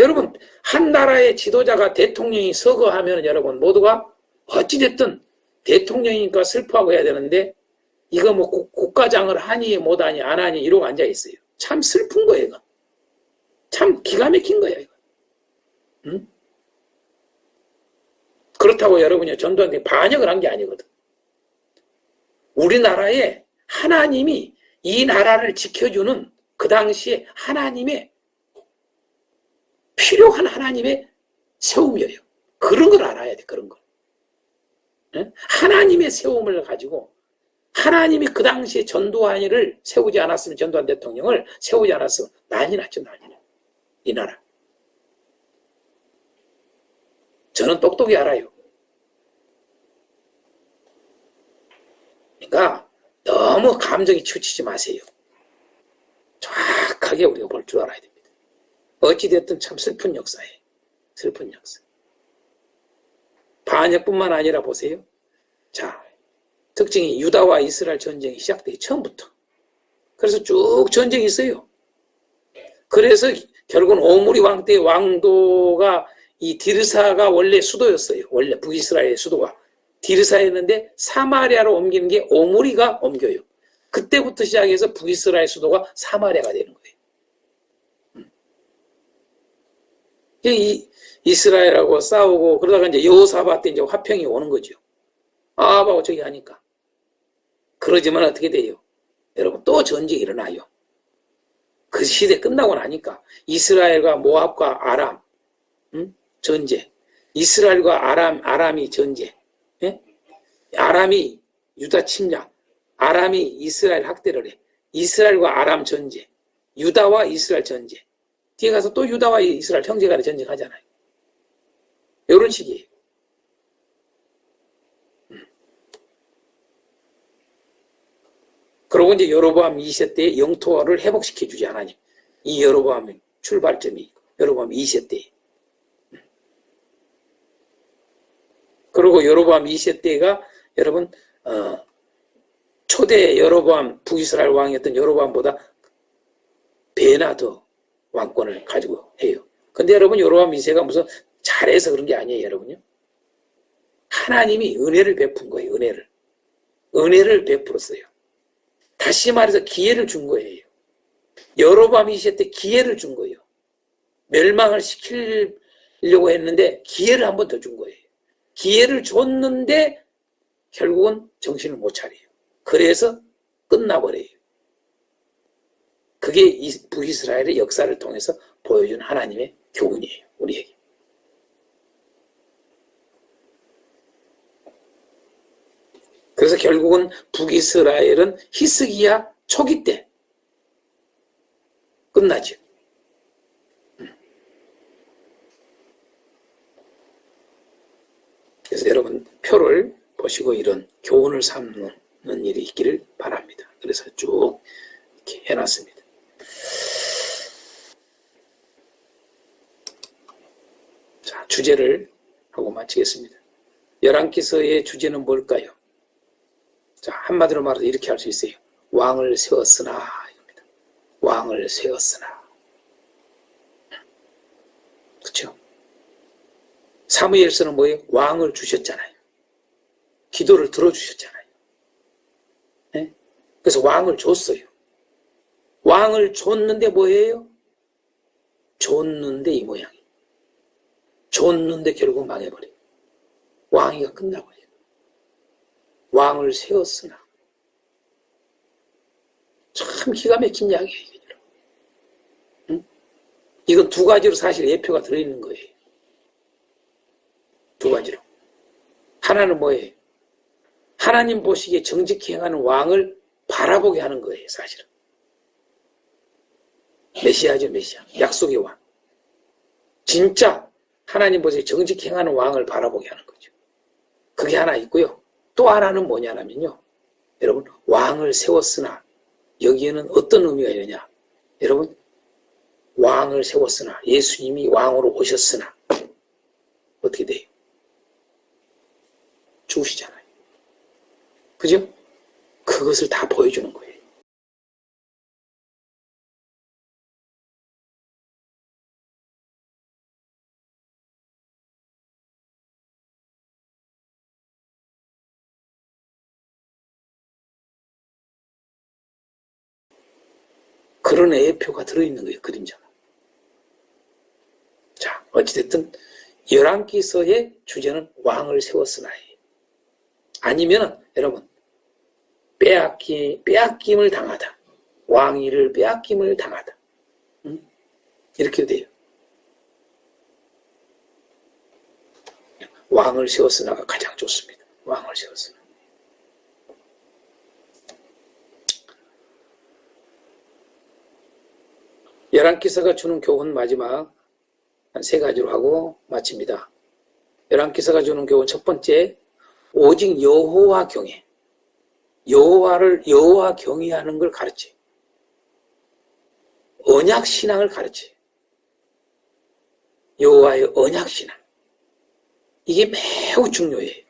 여러분, 한 나라의 지도자가 대통령이 서거하면 여러분 모두가 어찌됐든 대통령이니까 슬퍼하고 해야 되는데 이거 뭐 국가장을 하니 못하니 안 하니 이러고 앉아있어요. 참 슬픈 거예요. 이거. 참 기가 막힌 거예요. 이거. 응? 그렇다고 여러분이 전두환이 반역을 한 게 아니거든. 우리나라에 하나님이 이 나라를 지켜주는 그 당시에 하나님의 필요한 하나님의 세움이에요. 그런 걸 알아야 돼. 그런 걸. 하나님의 세움을 가지고 하나님이 그 당시에 전두환이를 세우지 않았으면 전두환 대통령을 세우지 않았으면 난리 났죠. 난리 났죠. 이 나라. 저는 똑똑히 알아요. 그러니까 너무 감정이 치우치지 마세요. 정확하게 우리가 볼 줄 알아야 됩니다. 어찌됐든 참 슬픈 역사예요. 슬픈 역사. 반역뿐만 아니라 보세요. 자, 특징이 유다와 이스라엘 전쟁이 시작되기 처음부터. 그래서 쭉 전쟁이 있어요. 그래서 결국은 오므리 왕 때 왕도가 이 디르사가 원래 수도였어요. 원래 북이스라엘의 수도가. 디르사였는데 사마리아로 옮기는 게 오므리가 옮겨요. 그때부터 시작해서 북이스라엘 수도가 사마리아가 되는 거예요. 이 이스라엘하고 싸우고 그러다가 이제 여호사밧 때 이제 화평이 오는 거죠. 아하바고 저기 하니까. 그러지만 어떻게 돼요? 여러분 또 전쟁이 일어나요. 그 시대 끝나고 나니까 이스라엘과 모압과 아람 전쟁. 이스라엘과 아람이 전쟁. 예? 아람이 유다 침략. 아람이 이스라엘 학대를 해. 이스라엘과 아람 전쟁. 유다와 이스라엘 전쟁. 뒤에 가서 또 유다와 이스라엘 형제간에 전쟁하잖아요. 이런 식이에요. 그러고 이제 여로보암 2세 때 영토를 회복시켜 주지 하나님. 이 여로보암의 출발점이 여로보암 2세 때. 그리고 여로보암 2세 때가 여러분 초대 여로보암 북이스라엘 왕이었던 여로보암보다 배나 더 왕권을 가지고 해요. 근데 여러분 여로보암 2세가 무슨 잘해서 그런 게 아니에요, 여러분요. 하나님이 은혜를 베푼 거예요, 은혜를. 은혜를 베풀었어요. 다시 말해서 기회를 준 거예요. 여로보암 2세 때 기회를 준 거예요. 멸망을 시키려고 했는데 기회를 한 번 더 준 거예요. 기회를 줬는데 결국은 정신을 못 차려요. 그래서 끝나버려요. 그게 이 북이스라엘의 역사를 통해서 보여준 하나님의 교훈이에요. 우리에게. 그래서 결국은 북이스라엘은 히스기야 초기 때 끝나죠. 그래서 여러분 표를 보시고 이런 교훈을 삼는 일이 있기를 바랍니다. 그래서 쭉 이렇게 해놨습니다. 자, 주제를 하고 마치겠습니다. 열왕기서의 주제는 뭘까요? 자, 한마디로 말해서 이렇게 할 수 있어요. 왕을 세웠으나 이겁니다. 왕을 세웠으나. 그렇죠? 사무엘서는 뭐예요? 왕을 주셨잖아요. 기도를 들어주셨잖아요. 네? 그래서 왕을 줬어요. 왕을 줬는데 뭐예요? 줬는데 이 모양이. 줬는데 결국 망해버려요. 왕위가 끝나버려요. 왕을 세웠으나. 참 기가 막힌 이야기예요. 응? 이건 두 가지로 사실 예표가 들어있는 거예요. 두 가지로. 하나는 뭐예요? 하나님 보시기에 정직히 행하는 왕을 바라보게 하는 거예요, 사실은. 메시아죠, 메시아. 약속의 왕. 진짜 하나님 보시기에 정직히 행하는 왕을 바라보게 하는 거죠. 그게 하나 있고요. 또 하나는 뭐냐면요. 여러분, 왕을 세웠으나 여기에는 어떤 의미가 있느냐. 여러분, 왕을 세웠으나 예수님이 왕으로 오셨으나 어떻게 돼요? 죽으시잖아요. 그죠? 그것을 다 보여주는 거예요. 그런 예표가 들어있는 거예요. 그림자가. 자, 어찌됐든 열왕기서의 주제는 왕을 세웠으나예요. 아니면은 여러분 빼앗김을 당하다. 왕위를 빼앗김을 당하다. 이렇게 돼요. 왕을 세웠으나가 가장 좋습니다. 왕을 세웠으나. 열왕기서가 주는 교훈 마지막 한 세 가지로 하고 마칩니다. 열왕기서가 주는 교훈 첫 번째, 오직 여호와 경외. 여호와 경외하는 걸 가르쳐요. 언약 신앙을 가르쳐요. 여호와의 언약 신앙. 이게 매우 중요해요.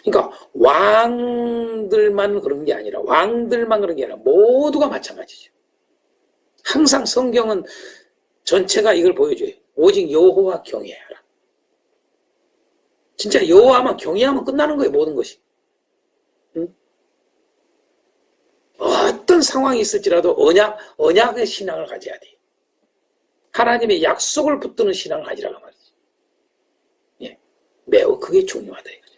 그러니까 왕들만 그런 게 아니라 모두가 마찬가지죠. 항상 성경은 전체가 이걸 보여줘요. 오직 여호와 경외하라. 진짜 여호와만 경외하면 끝나는 거예요. 모든 것이. 응? 어떤 상황이 있을지라도 언약의 신앙을 가져야 돼요. 하나님의 약속을 붙드는 신앙을 가지라고 말이죠. 예, 매우 그게 중요하다 이거죠.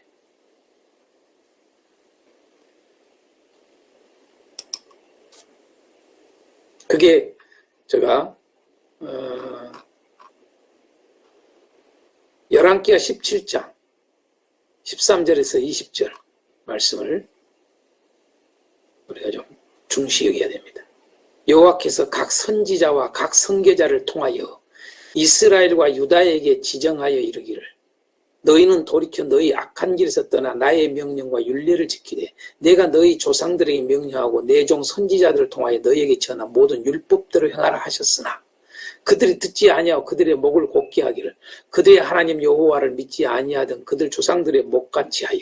그게 제가 열왕기하 17장 13절에서 20절 말씀을 우리가 좀 중시 여겨야 됩니다. 여호와께서 각 선지자와 각 선교자를 통하여 이스라엘과 유다에게 지정하여 이르기를 너희는 돌이켜 너희 악한 길에서 떠나 나의 명령과 율례를 지키되 내가 너희 조상들에게 명령하고 내 종 선지자들을 통하여 너희에게 전한 모든 율법대로 행하라 하셨으나 그들이 듣지 아니하고 그들의 목을 곧게 하기를 그들의 하나님 여호와를 믿지 아니하던 그들 조상들의 목같이 하여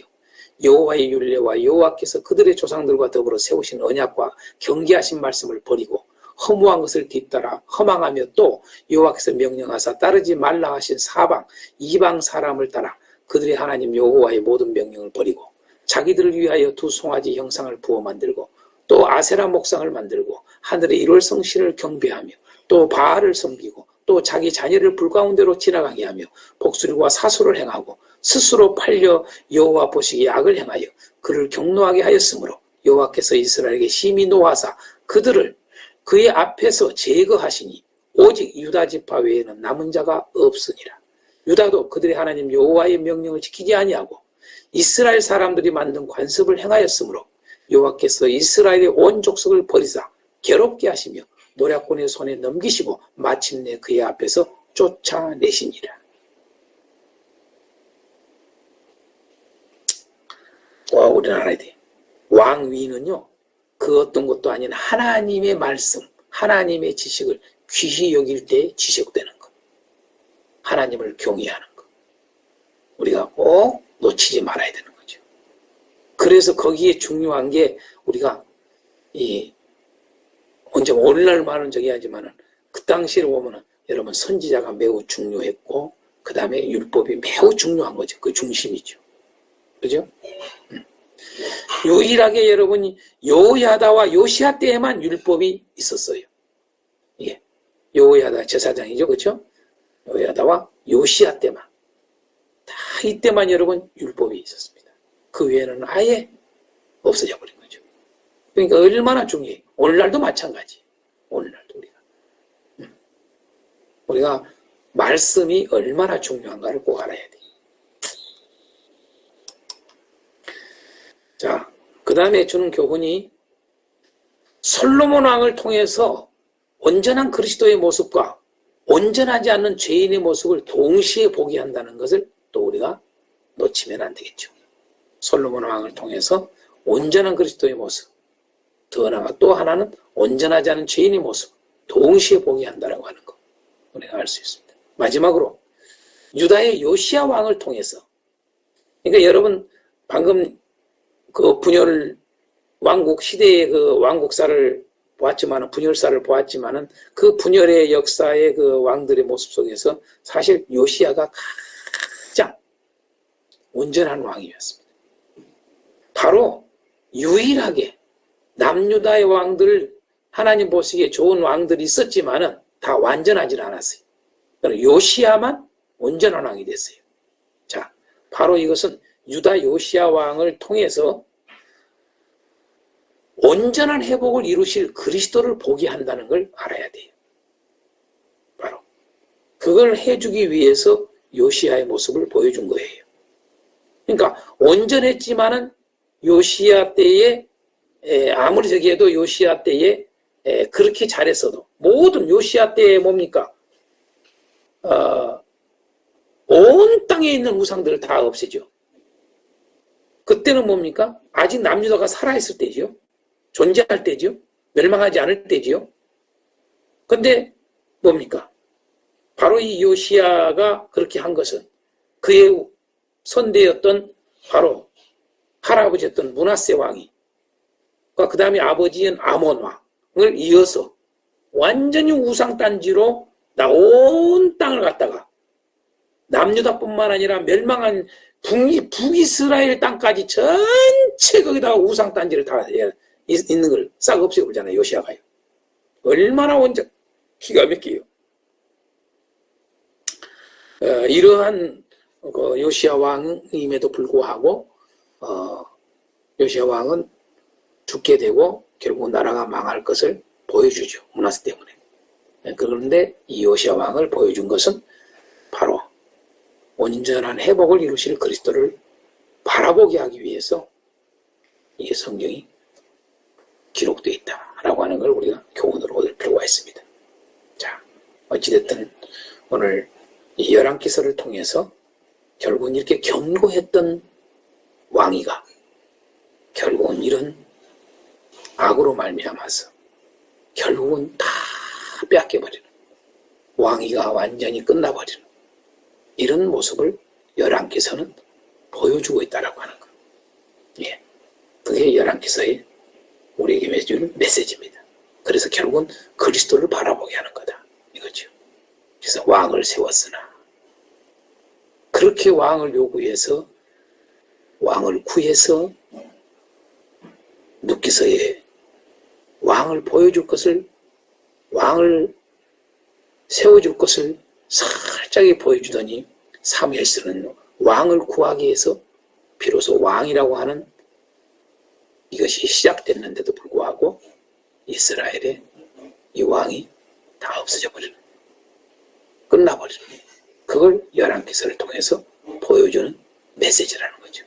여호와의 율례와 여호와께서 그들의 조상들과 더불어 세우신 언약과 경계하신 말씀을 버리고 허무한 것을 뒤따라 허망하며 또 여호와께서 명령하사 따르지 말라 하신 사방 이방 사람을 따라 그들의 하나님 여호와의 모든 명령을 버리고 자기들을 위하여 두 송아지 형상을 부어 만들고 또 아세라 목상을 만들고 하늘의 일월성신을 경배하며 또 바알을 섬기고 또 자기 자녀를 불 가운데로 지나가게 하며 복술과 사수를 행하고 스스로 팔려 여호와 보시기에 악을 행하여 그를 경노하게 하였으므로 여호와께서 이스라엘에게 심히 노하사 그들을 그의 앞에서 제거하시니 오직 유다 지파 외에는 남은 자가 없으니라. 유다도 그들의 하나님 여호와의 명령을 지키지 아니하고 이스라엘 사람들이 만든 관습을 행하였으므로 여호와께서 이스라엘의 온 족속을 버리사 괴롭게 하시며 노략꾼의 손에 넘기시고 마침내 그의 앞에서 쫓아내시니라. 우리는 알아야 돼. 왕위는요 그 어떤 것도 아닌 하나님의 말씀, 하나님의 지식을 귀히 여길 때 지적되는 것. 하나님을 경외하는 것. 우리가 꼭 놓치지 말아야 되는 거죠. 그래서 거기에 중요한 게 우리가 언제 오늘날 말은 저기 하지만은 그 당시를 보면은 여러분 선지자가 매우 중요했고 그 다음에 율법이 매우 중요한 거죠. 그 중심이죠. 그죠? 유일하게 여러분이 여호야다와 요시야 때에만 율법이 있었어요. 예. 여호야다 제사장이죠. 그렇죠? 여호야다와 요시야 때만. 다 이때만 여러분 율법이 있었습니다. 그 외에는 아예 없어져 버린 거죠. 그러니까 얼마나 중요해요. 오늘날도 마찬가지. 오늘날도 우리가 말씀이 얼마나 중요한가를 꼭 알아야 돼요. 자, 그 다음에 주는 교훈이 솔로몬 왕을 통해서 온전한 그리스도의 모습과 온전하지 않는 죄인의 모습을 동시에 보게 한다는 것을 또 우리가 놓치면 안 되겠죠. 솔로몬 왕을 통해서 온전한 그리스도의 모습, 더 나아가 또 하나는 온전하지 않은 죄인의 모습 동시에 보게 한다라고 하는 것 우리가 알 수 있습니다. 마지막으로 유다의 요시야 왕을 통해서, 그러니까 여러분 방금 그 분열 왕국 시대의 그 왕국사를 보았지만은, 분열사를 보았지만은 그 분열의 역사의 그 왕들의 모습 속에서 사실 요시야가 가장 온전한 왕이었습니다. 바로 유일하게 남유다의 왕들, 하나님 보시기에 좋은 왕들이 있었지만은 다 완전하지 않았어요. 요시야만 온전한 왕이 됐어요. 자, 바로 이것은 유다 요시야 왕을 통해서 온전한 회복을 이루실 그리스도를 보게 한다는 걸 알아야 돼요. 바로 그걸 해주기 위해서 요시야의 모습을 보여준 거예요. 그러니까 온전했지만은 요시야 때에 아무리 저기에도 요시야 때에 그렇게 잘했어도 모든 요시야 때에 뭡니까? 온 땅에 있는 우상들을 다 없애죠. 그때는 뭡니까? 아직 남유다가 살아있을 때죠. 존재할 때죠. 멸망하지 않을 때죠. 근데 뭡니까? 바로 이 요시야가 그렇게 한 것은 그의 선대였던 바로 할아버지였던 므낫세 왕이, 그 다음에 아버지인 아몬 왕을 이어서 완전히 우상단지로 온 땅을 갖다가 남유다뿐만 아니라 멸망한 북이스라엘 땅까지 전체 거기다가 우상단지를 다 있는 걸 싹 없애버리잖아요. 요시야가요. 얼마나 온전, 기가 막혀요. 이러한 요시야 왕임에도 불구하고 요시야 왕은 죽게 되고 결국 나라가 망할 것을 보여주죠. 므낫세 때문에. 그런데 이 요시야 왕을 보여준 것은 바로 온전한 회복을 이루실 그리스도를 바라보게 하기 위해서 이게 성경이 기록되어 있다라고 하는 걸 우리가 교훈으로 얻을 필요가 있습니다. 자, 어찌됐든 오늘 이 열왕기서를 통해서 결국은 이렇게 견고했던 왕위가 결국은 이런 악으로 말미암아서 결국은 다 빼앗겨버리는, 왕위가 완전히 끝나버리는 이런 모습을 열왕기서는 보여주고 있다라고 하는 거. 예, 그게 열왕기서의 우리에게 해주는 메시지입니다. 그래서 결국은 그리스도를 바라보게 하는 거다 이거죠. 그래서 왕을 세웠으나, 그렇게 왕을 요구해서 왕을 구해서 눕기서에 왕을 보여줄 것을, 왕을 세워줄 것을 살짝이 보여주더니 사무엘서는 왕을 구하기 위해서 비로소 왕이라고 하는 이것이 시작됐는데도 불구하고 이스라엘의 이 왕이 다 없어져 버리는, 끝나버리는, 그걸 열왕기서를 통해서 보여주는 메시지라는 거죠.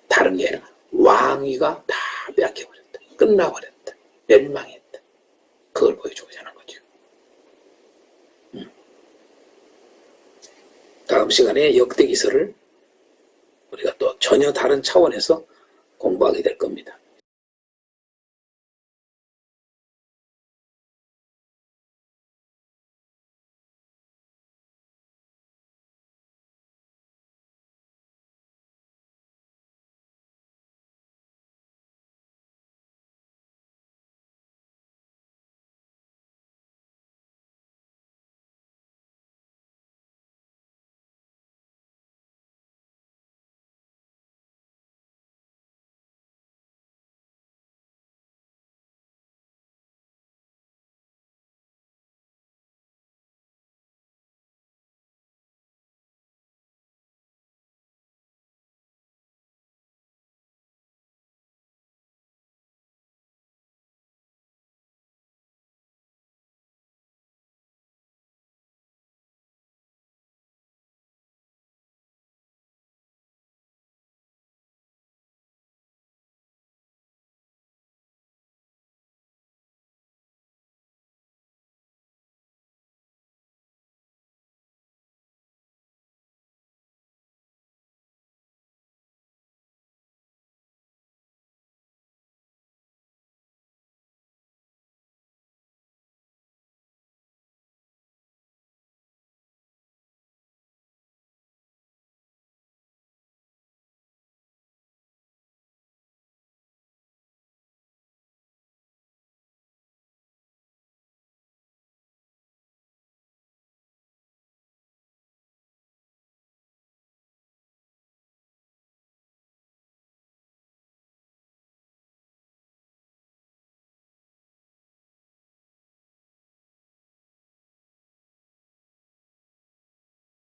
다른 게 아니라 왕위가 다 빼앗겨버렸다, 끝나버렸다, 멸망했다, 그걸 보여주고자 하는 거죠. 다음 시간에 역대기서를 우리가 또 전혀 다른 차원에서 공부하게 될 겁니다.